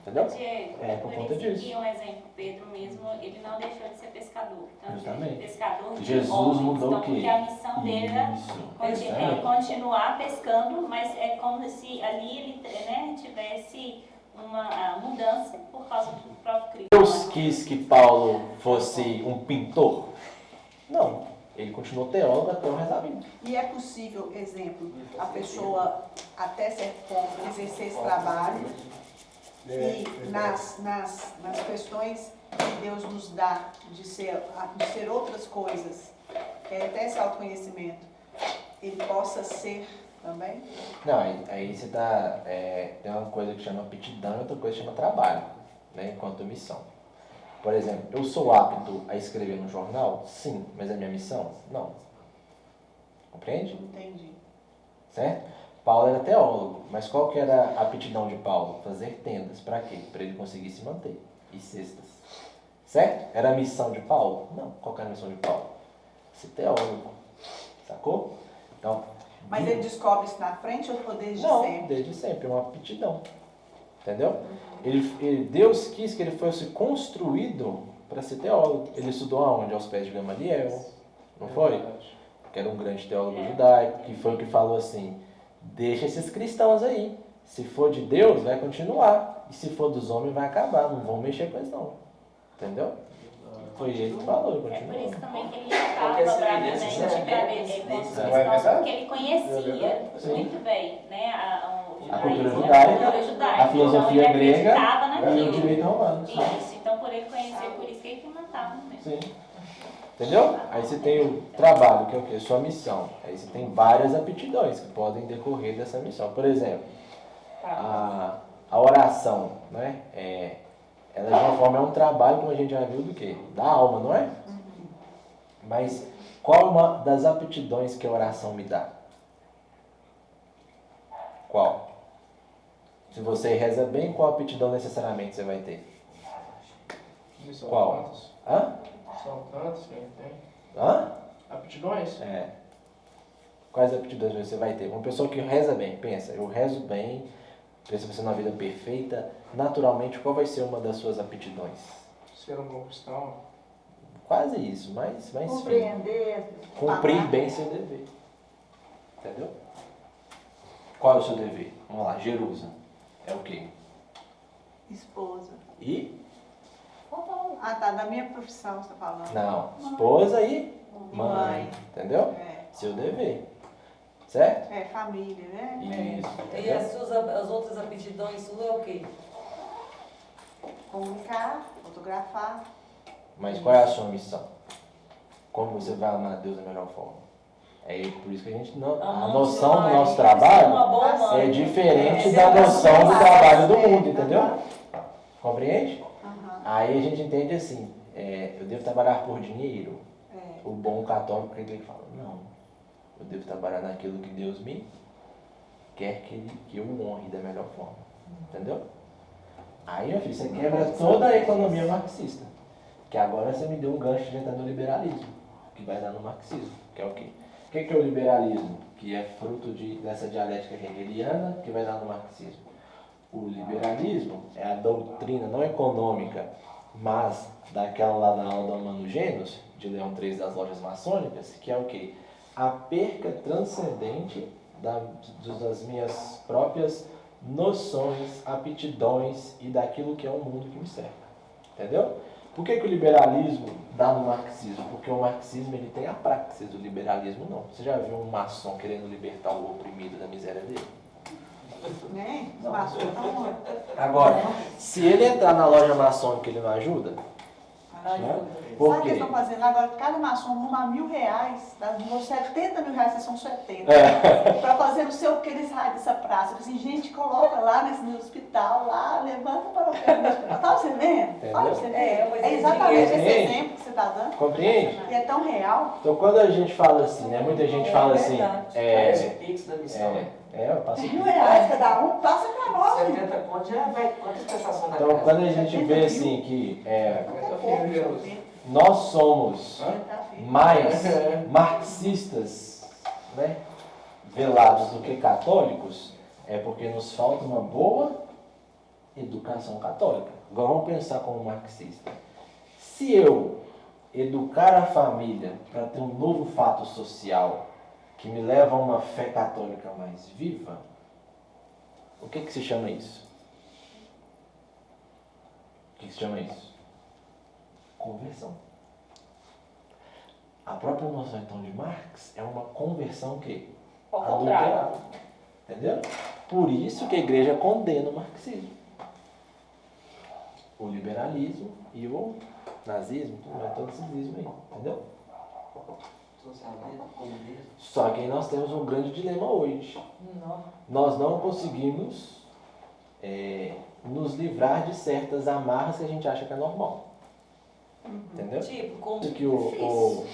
Speaker 1: Entendeu?
Speaker 7: Diego,
Speaker 1: É, por conta disso.
Speaker 7: seguir um exemplo, Pedro mesmo, ele não deixou de ser pescador. Então,
Speaker 1: Justamente.
Speaker 7: pescador de
Speaker 1: Jesus
Speaker 7: homens.
Speaker 1: mudou
Speaker 7: então,
Speaker 1: o quê?
Speaker 7: porque a missão dele era
Speaker 1: Isso.
Speaker 7: continuar pescando, mas é como se ali ele, né, tivesse uma mudança por causa do próprio Cristo.
Speaker 1: Deus quis que Paulo fosse um pintor? Não. Ele continuou teólogo até o rezamento.
Speaker 4: E é possível, exemplo, a pessoa, até certo ponto, exercer esse trabalho e nas questões que Deus nos dá de ser outras coisas, que é até esse autoconhecimento, ele possa ser também?
Speaker 1: Não, aí você tá. Tem uma coisa que chama aptidão e outra coisa que chama trabalho, né? Enquanto missão. Por exemplo, eu sou apto a escrever no jornal? Sim, mas é minha missão? Não. Compreende?
Speaker 4: Entendi.
Speaker 1: Certo? Paulo era teólogo, mas qual que era a aptidão de Paulo? Fazer tendas. Para quê? Para ele conseguir se manter. E cestas. Certo? Era a missão de Paulo? Não. Qual que era a missão de Paulo? Ser teólogo. Sacou? Então,
Speaker 4: Mas ele descobre isso na frente ou desde
Speaker 1: não,
Speaker 4: sempre?
Speaker 1: desde sempre, é uma aptidão. Entendeu? Deus quis que ele fosse construído para ser teólogo. Ele estudou aonde? Aos pés de Gamaliel. Não foi? Que era um grande teólogo judaico, que foi o que falou assim, deixa esses cristãos aí. Se for de Deus, vai continuar. E se for dos homens, vai acabar. Não vão mexer com eles não. Entendeu? Foi ele que falou, ele
Speaker 7: É por
Speaker 1: continuou.
Speaker 7: isso também que ele estava bravamente para ver com os
Speaker 2: É
Speaker 7: cristãos, porque ele conhecia
Speaker 1: Sim.
Speaker 7: muito bem, né,
Speaker 1: A cultura
Speaker 7: judaísmo,
Speaker 1: judaica,
Speaker 7: a cultura judaica.
Speaker 1: a filosofia
Speaker 7: Então, ele
Speaker 1: grega
Speaker 7: acreditava
Speaker 1: e o
Speaker 7: naquilo.
Speaker 1: direito romano. Sim.
Speaker 7: Isso, então por ele conhecer, por isso que ele matava mesmo.
Speaker 1: Sim. Entendeu? Aí você tem o trabalho, que é o quê? Sua missão. Aí você tem várias aptidões que podem decorrer dessa missão. Por exemplo, a oração, né? Ela de uma forma é um trabalho, como a gente já viu, do quê? Da alma, não é? Mas qual uma das aptidões que a oração me dá? Qual? Se você reza bem, qual aptidão necessariamente você vai ter?
Speaker 8: E são
Speaker 1: Qual?
Speaker 8: tantos?
Speaker 1: Hã?
Speaker 8: São tantos que a gente tem.
Speaker 1: Hã?
Speaker 8: Aptidões?
Speaker 1: É. Quais aptidões você vai ter? Uma pessoa que reza bem, pensa, eu rezo bem, pensa você numa vida perfeita, naturalmente qual vai ser uma das suas aptidões?
Speaker 8: Ser um bom cristão.
Speaker 1: Quase isso, mas fino.
Speaker 5: Compreender.
Speaker 1: Cumprir
Speaker 5: falar.
Speaker 1: bem seu dever. Entendeu? Qual é o seu dever? Vamos lá, Jerusa. É o quê?
Speaker 4: Esposa.
Speaker 1: E?
Speaker 4: Ah, tá, da minha profissão você tá falando.
Speaker 1: Não, esposa e mãe.
Speaker 4: Mãe.
Speaker 1: Entendeu?
Speaker 4: É,
Speaker 1: Seu dever. Certo?
Speaker 4: é família, né?
Speaker 1: Isso.
Speaker 6: E
Speaker 1: entendeu?
Speaker 6: as outras aptidões suas é o quê?
Speaker 4: Comunicar, fotografar.
Speaker 1: Mas qual é a sua missão? Como você vai amar a Deus da melhor forma? É por isso que a gente não. A
Speaker 6: Amando
Speaker 1: noção
Speaker 6: seu
Speaker 1: do
Speaker 6: marido,
Speaker 1: nosso
Speaker 6: ser uma
Speaker 1: trabalho
Speaker 6: boa mãe.
Speaker 1: é diferente
Speaker 6: É,
Speaker 1: da
Speaker 6: ser
Speaker 1: noção do
Speaker 6: uma
Speaker 1: trabalho do
Speaker 4: boa
Speaker 1: mundo,
Speaker 4: mãe.
Speaker 1: entendeu? Compreende?
Speaker 4: Aham.
Speaker 1: Aí a gente entende assim, eu devo trabalhar por dinheiro.
Speaker 4: É.
Speaker 1: O bom católico ele fala, não, eu devo trabalhar naquilo que Deus me quer que eu honre da melhor forma. Entendeu? Aí, meu filho, você quebra toda a economia marxista. Que agora você me deu um gancho de entrar no liberalismo, que vai dar no marxismo, que é o quê? O que é o liberalismo? Que é fruto dessa dialética hegeliana, que vai dar no marxismo. O liberalismo é a doutrina não econômica, mas daquela lá na aula do Mano Gênesis, de Leão 3 das lojas maçônicas, que é o quê? A perca transcendente das minhas próprias noções, aptidões e daquilo que é o mundo que me cerca. Entendeu? Por que o liberalismo dá no marxismo? Porque o marxismo ele tem a praxis, o liberalismo não. Você já viu um maçom querendo libertar o oprimido da miséria dele?
Speaker 4: Né? Maçom, então,
Speaker 1: Agora, se ele entrar na loja maçônica, ele não ajuda?
Speaker 6: Ajuda.
Speaker 1: Por
Speaker 4: sabe o que
Speaker 1: quê?
Speaker 4: eles estão fazendo agora? Cada maçom arruma R$1.000, das 70 mil reais, vocês são 70. Para fazer não sei o que eles raio dessa praça. Eu falei assim, gente, coloca lá no hospital, lá, levanta para o hospital. Tá você vendo? Olha você vendo.
Speaker 6: mas
Speaker 4: É exatamente esse
Speaker 1: dinheiro.
Speaker 4: exemplo que você está dando.
Speaker 1: Compreende?
Speaker 4: E é tão real.
Speaker 1: Então quando a gente fala assim, né? Muita gente fala assim,
Speaker 8: Parece o Pix da missão.
Speaker 1: eu passo
Speaker 4: R$1.000 cada um, passa para nós.
Speaker 8: 70 conto já vai. Quanto é prestação da
Speaker 1: Então
Speaker 8: casa?
Speaker 1: quando a gente vê assim que
Speaker 8: Quanto é o filho?
Speaker 1: nós somos
Speaker 4: Tá,
Speaker 1: mais marxistas, né, velados do que católicos, é porque nos falta uma boa educação católica. Agora vamos pensar como marxista. Se eu educar a família para ter um novo fato social que me leva a uma fé católica mais viva, o que se chama isso? O que se chama isso? Conversão. A própria noção então de Marx é uma conversão que
Speaker 6: Ao contrário.
Speaker 1: adulterada. Entendeu? Por isso que a igreja condena o marxismo, o liberalismo e o nazismo, todo esse ismo aí, entendeu?
Speaker 8: Socialismo, comunismo.
Speaker 1: Só que aí nós temos um grande dilema hoje.
Speaker 6: Não.
Speaker 1: Nós não conseguimos nos livrar de certas amarras que a gente acha que é normal. Entendeu?
Speaker 6: Tipo, como
Speaker 1: Isso que o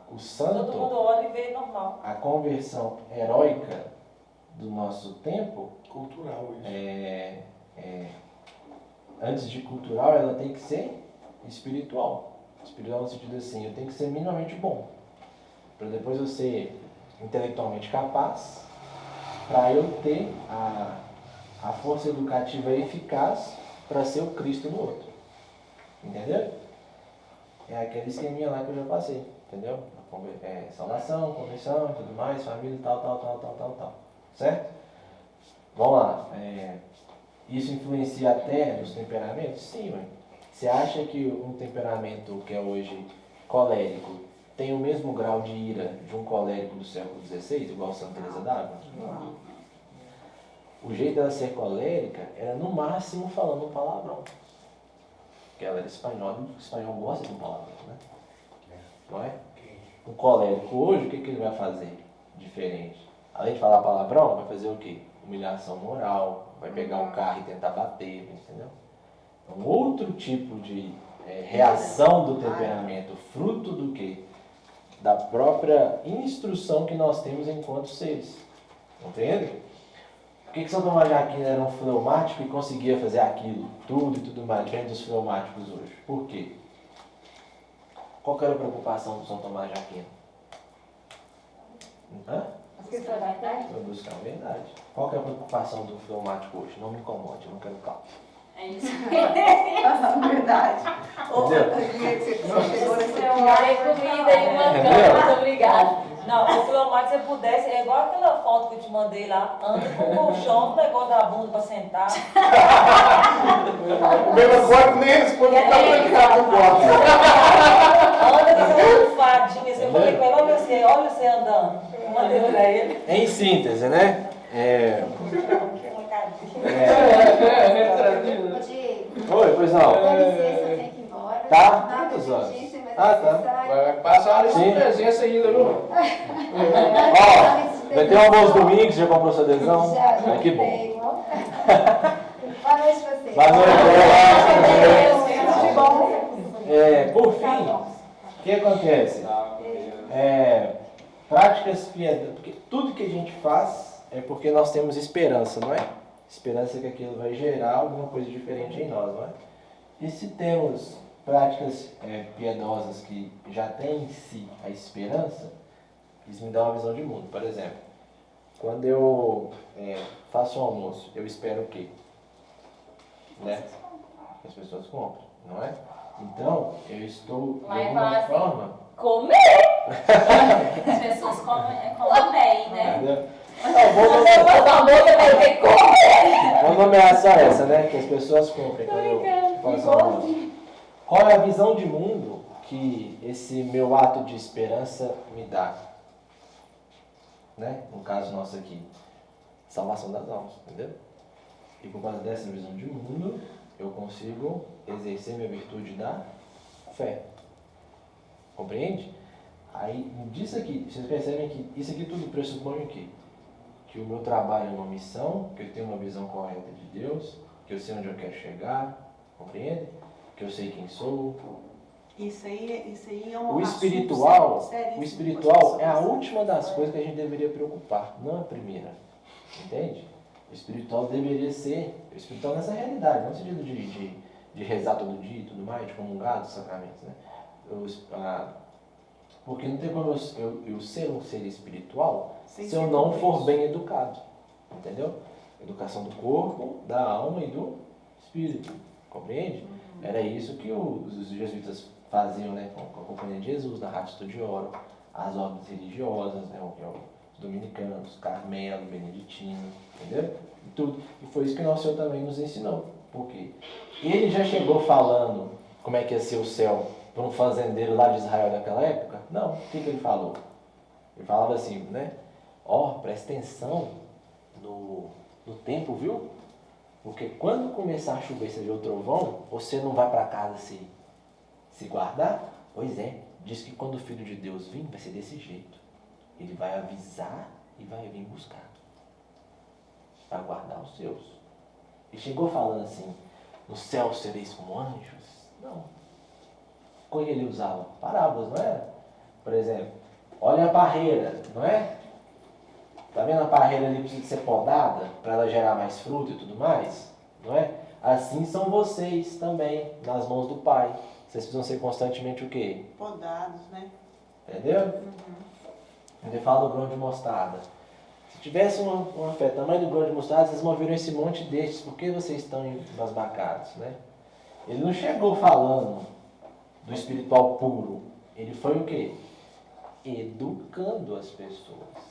Speaker 6: todo
Speaker 1: santo,
Speaker 6: mundo olha e vê normal.
Speaker 1: a conversão heróica do nosso tempo,
Speaker 2: Cultural isso.
Speaker 1: antes de cultural, ela tem que ser espiritual. Espiritual no sentido assim, eu tenho que ser minimamente bom. Para depois eu ser intelectualmente capaz, para eu ter a força educativa eficaz para ser o Cristo no outro. Entendeu? É aquele esqueminha lá que eu já passei, entendeu? Salvação, conversão, tudo mais, família, tal. Certo? Vamos lá. Isso influencia até nos temperamentos? Sim, mãe. Você acha que um temperamento que é hoje colérico tem o mesmo grau de ira de um colérico do século XVI, igual Santa Teresa d'Ávila?
Speaker 4: Não.
Speaker 1: O jeito dela ser colérica era no máximo falando um palavrão. Porque ela era espanhola, e o espanhol gosta de um palavrão, né? Não é? Um colérico hoje, o que ele vai fazer diferente? Além de falar palavrão, vai fazer o quê? Humilhação moral, vai pegar o carro e tentar bater, entendeu? Um outro tipo de reação do temperamento, fruto do quê? Da própria instrução que nós temos enquanto seres. Entende? O que São Tomás de Aquino era um fleumático e conseguia fazer aquilo, tudo e tudo mais, diferente dos fleumáticos hoje? Por quê? Qual que era a preocupação do São Tomás de Aquino?
Speaker 5: As questões da verdade?
Speaker 1: Foi buscar a verdade. Qual que é a preocupação do fleumático hoje? Não me incomode, eu não quero calma.
Speaker 7: É isso.
Speaker 4: Verdade. Ô,
Speaker 1: Entendeu?
Speaker 4: você chegou nesse
Speaker 6: Tem comida e uma
Speaker 1: Entendeu?
Speaker 6: cama, muito obrigada. Não, o Filomar, se você pudesse, é igual aquela foto que eu te mandei lá, anda com o colchão, o negócio da bunda pra sentar.
Speaker 2: O meu corpo nem responde o que tá aplicado no corpo.
Speaker 6: Anda com essa almofadinha, você falei com ele, olha você andando. Eu mandei pra ele.
Speaker 1: Em síntese, né?
Speaker 9: Ô, Diego,
Speaker 1: Oi, pois não.
Speaker 9: dá licença, eu tenho que ir embora.
Speaker 1: Tá?
Speaker 9: Não,
Speaker 1: Quantas horas?
Speaker 9: urgência, mas
Speaker 1: Ah, tá.
Speaker 9: necessário.
Speaker 10: Vai passar a hora de
Speaker 1: Sim.
Speaker 10: presença ainda, viu?
Speaker 1: Ó, vai ter um almoço domingo, você já comprou sua adesão?
Speaker 9: Já,
Speaker 1: Ah, que bom.
Speaker 9: tenho. Boa noite pra você.
Speaker 1: Boa noite,
Speaker 9: Bom.
Speaker 1: por fim, o que acontece? Práticas piedosas, porque tudo que a gente faz é porque nós temos esperança, não é? Esperança que aquilo vai gerar alguma coisa diferente em nós, não é? E se temos práticas piedosas que já têm em si a esperança, isso me dá uma visão de mundo. Por exemplo, quando eu faço um almoço, eu espero o quê? Né? Que as pessoas comprem, não é? Então, eu estou, de
Speaker 7: Vai
Speaker 1: alguma
Speaker 7: falar assim,
Speaker 1: forma...
Speaker 7: Comer! As pessoas comem bem, né?
Speaker 1: Entendeu?
Speaker 7: Você faz almoço, vai ter que comer!
Speaker 1: Vamos nomear só essa, né? Que as pessoas comprem quando eu faço almoço. Qual é a visão de mundo que esse meu ato de esperança me dá? Né? No caso nosso aqui, salvação das almas, entendeu? E por causa dessa visão de mundo, eu consigo exercer minha virtude da fé. Compreende? Aí, disso aqui, vocês percebem que isso aqui tudo pressupõe o quê? Que o meu trabalho é uma missão, que eu tenho uma visão correta de Deus, que eu sei onde eu quero chegar, compreende? Que eu sei quem sou.
Speaker 4: Isso aí é um
Speaker 1: O espiritual,
Speaker 4: assunto seríssimo
Speaker 1: o espiritual é a
Speaker 4: com as pessoas.
Speaker 1: última das coisas que a gente deveria preocupar, não a primeira. Entende? O espiritual deveria ser, o espiritual nessa realidade, não no sentido de rezar todo dia e tudo mais, de comungar dos sacramentos, né? Porque não tem como eu ser um ser espiritual
Speaker 4: Sem
Speaker 1: se eu
Speaker 4: ser
Speaker 1: não
Speaker 4: tudo
Speaker 1: for
Speaker 4: isso.
Speaker 1: bem educado. Entendeu? Educação do corpo, da alma e do espírito. Compreende? Era isso que os jesuítas faziam, né, com a Companhia de Jesus, na Ratio Studiorum, as ordens religiosas, né, os dominicanos, Carmelo, Beneditino, entendeu? E tudo. E foi isso que nosso Senhor também nos ensinou. Por quê? Ele já chegou falando como é que ia ser o céu para um fazendeiro lá de Israel daquela época? Não. O que ele falou? Ele falava assim, né? Presta atenção no tempo, viu? Porque quando começar a chover, você vê o trovão, você não vai para casa se guardar? Pois é, diz que quando o Filho de Deus vir, vai ser desse jeito. Ele vai avisar e vai vir buscar. Para guardar os seus. E chegou falando assim, no céu sereis como anjos? Não. Quando ele usava parábolas, não era? Por exemplo, olha a parreira, não é? Tá vendo a parreira ali precisa ser podada para ela gerar mais fruto e tudo mais? Não é? Assim são vocês também, nas mãos do Pai. Vocês precisam ser constantemente o quê?
Speaker 4: Podados, né?
Speaker 1: Entendeu? Ele fala do grão de mostarda. Se tivesse uma fé tamanho do grão de mostarda, vocês moveram esse monte destes. Por que vocês estão embasbacados, né? Ele não chegou falando do espiritual puro. Ele foi o quê? Educando as pessoas.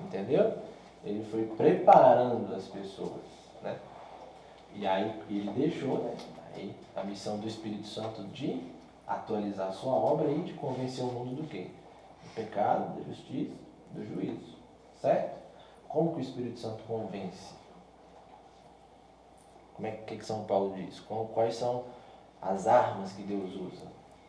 Speaker 1: Entendeu? Ele foi preparando as pessoas, né? E aí ele deixou, né? Aí a missão do Espírito Santo de atualizar a sua obra e de convencer o mundo do quê? Do pecado, da justiça, do juízo. Certo? Como que o Espírito Santo convence? Como é que São Paulo diz? Quais são as armas que Deus usa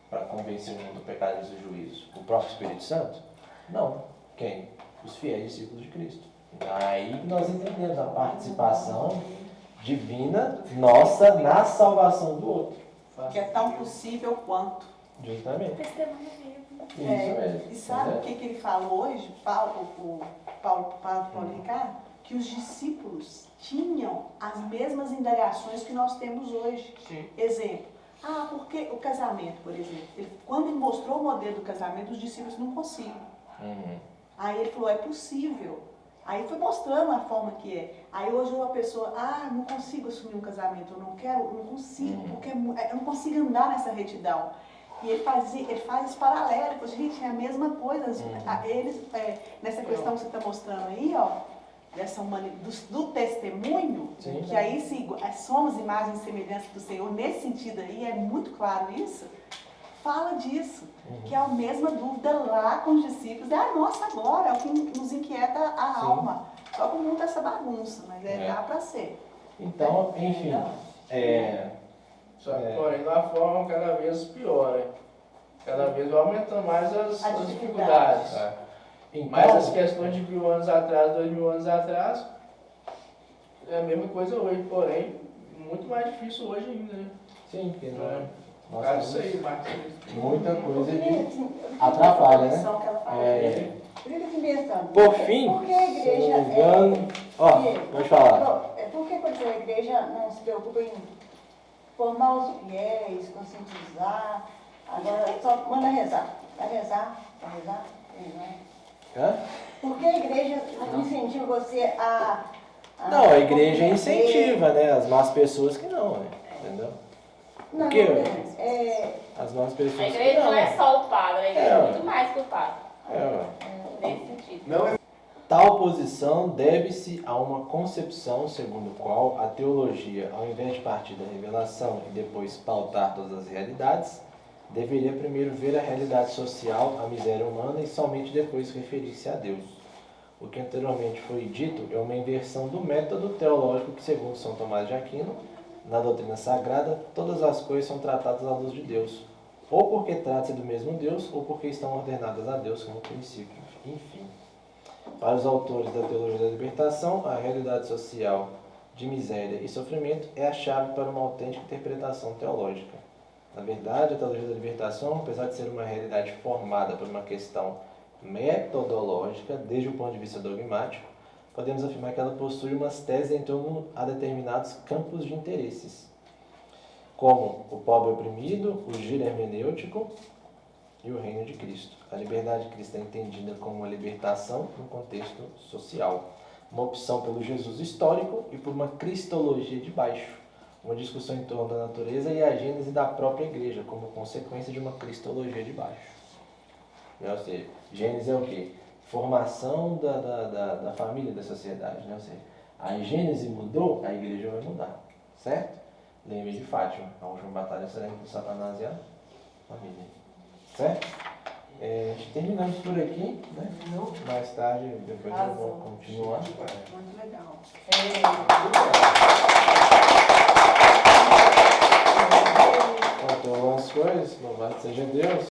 Speaker 1: para convencer o mundo do pecado e do juízo? O próprio Espírito Santo? Não. Quem? Os fiéis discípulos de Cristo. Então, aí nós entendemos a participação divina nossa na salvação do outro.
Speaker 4: Que é tão possível quanto.
Speaker 1: Justamente.
Speaker 3: Testemunho vivo.
Speaker 1: Isso mesmo.
Speaker 4: E sabe o que ele falou hoje, Paulo Ricardo? que os discípulos tinham as mesmas indagações que nós temos hoje.
Speaker 8: Sim.
Speaker 4: Exemplo, porque o casamento, por exemplo, quando ele mostrou o modelo do casamento, os discípulos não conseguem. Aí ele falou, é possível. Aí foi mostrando a forma que é. Aí hoje uma pessoa, não consigo assumir um casamento, eu não quero, não consigo, porque eu não consigo andar nessa retidão. E ele faz esse paralelo, ele falou, gente, é a mesma coisa. Eles, nessa questão que você está mostrando aí, ó, dessa do testemunho,
Speaker 1: Sim.
Speaker 4: que aí somos imagens e semelhanças do Senhor, nesse sentido aí, é muito claro isso, fala disso, que é a mesma dúvida lá com os discípulos, é a nossa agora, é o que nos inquieta a alma. Só que o mundo é essa bagunça, mas dá para ser.
Speaker 1: Então, enfim,
Speaker 10: Só que, porém, de uma forma cada vez pior, né? Cada vez vai aumentando mais as dificuldades.
Speaker 1: Então,
Speaker 10: Mas as questões de 1000 anos atrás, 2000 anos atrás, é a mesma coisa hoje, porém, muito mais difícil hoje ainda, né?
Speaker 1: sim, porque
Speaker 10: Por
Speaker 1: nós
Speaker 10: causa disso
Speaker 1: temos
Speaker 10: aí, marxismo.
Speaker 1: muita coisa que
Speaker 5: Assim,
Speaker 1: atrapalha, né?
Speaker 4: Posição que ela fala.
Speaker 5: por que eu fico pensando?
Speaker 1: Por fim,
Speaker 5: Por que a
Speaker 1: se
Speaker 5: igreja
Speaker 1: não me engano, pode falar.
Speaker 5: Por que, por exemplo, a igreja não se preocupa em formar os fiéis, conscientizar? Agora só manda rezar. Vai rezar?
Speaker 1: Hã?
Speaker 5: Por que a igreja não incentiva você a
Speaker 1: Não, a igreja incentiva, né? As más pessoas que não, né? Entendeu?
Speaker 5: Não,
Speaker 1: Porque
Speaker 5: não,
Speaker 1: as más pessoas
Speaker 7: A
Speaker 1: que
Speaker 7: igreja
Speaker 1: não.
Speaker 7: não é só o padre, a igreja
Speaker 1: É,
Speaker 7: é
Speaker 1: ué.
Speaker 7: muito mais que o padre,
Speaker 1: Ué.
Speaker 7: nesse sentido.
Speaker 2: Não é
Speaker 1: Tal posição deve-se a uma concepção segundo a qual a teologia, ao invés de partir da revelação e depois pautar todas as realidades, deveria primeiro ver a realidade social, a miséria humana e somente depois referir-se a Deus. O que anteriormente foi dito é uma inversão do método teológico que, segundo São Tomás de Aquino, na doutrina sagrada, todas as coisas são tratadas à luz de Deus, ou porque trata-se do mesmo Deus, ou porque estão ordenadas a Deus como princípio. Enfim. Para os autores da teologia da libertação, a realidade social de miséria e sofrimento é a chave para uma autêntica interpretação teológica. Na verdade, a teologia da libertação, apesar de ser uma realidade formada por uma questão metodológica, desde o ponto de vista dogmático, podemos afirmar que ela possui umas teses em torno a determinados campos de interesses, como o pobre oprimido, o giro hermenêutico e o reino de Cristo. A liberdade cristã é entendida como uma libertação no contexto social, uma opção pelo Jesus histórico e por uma cristologia de baixo, uma discussão em torno da natureza e a gênese da própria igreja, como consequência de uma cristologia de baixo. Ou seja, gênese é o quê? Formação da família, da sociedade. Ou seja, a gênese mudou, a igreja vai mudar. Certo? Lembre de Fátima, a última batalha será entre Satanás e a família. Certo? Terminamos por aqui, né? Mais tarde, depois eu vou continuar.
Speaker 4: Muito legal.
Speaker 1: Faltam algumas coisas, louvado seja Deus.